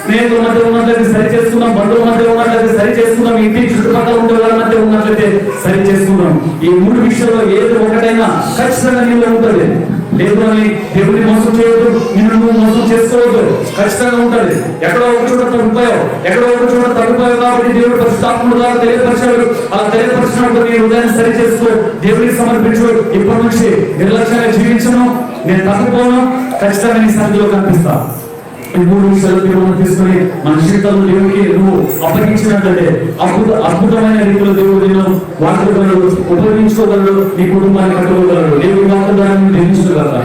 స్నేహితుల మధ్య ఉన్నట్లయితే సరి చేసుకుందాం, బంధువుల మధ్య ఉన్నట్లయితే సరి చేసుకుందాం, ఇంటి చుట్టుపక్కల ఉండే వాళ్ళ మధ్య ఉన్నట్లయితే సరి చేసుకుందాం. ఈ 3 విషయాల్లో ఏదో ఒకటైనా ఖచ్చితంగా నీలో ఉంటుంది. లేదు అని దేవుడిని మోసం చేయవద్దు, నిన్ను నువ్వు మోసం చేసుకోవద్దు. ఖచ్చితంగా ఉంటుంది. ఎక్కడో ఒక చోట తగ్గిపోయావు, ఎక్కడో ఒక చోట తగ్గిపోయావు. కాబట్టి దేవుడు పరిశుద్ధాత్ముడు ద్వారా తెలియపరిచాడు. అలా తెలియపరిచినప్పుడు నీ హృదయాన్ని సరి చేసుకో, దేవుడికి సమర్పించు. ఇప్పటి నుంచి నిర్లక్ష్యంగా జీవించను, నేను తగ్గిపోను, ఖచ్చితంగా నీ సన్నిధిలో కనిపిస్తా. ఈ 3 విషయాలు దేవుడు తీసుకుని మన జీవితంలో దేవుడికి నువ్వు అప్పగించినట్లయితే అద్భుతమైన రీతిలో దేవుడు నిన్ను వాడుకోగలడు, ఉపయోగించుకోగలడు, నీ కుటుంబాన్ని కట్టుకోగలడు. దేవుడి వాక్యం ద్వారా నిర్మించగలరా?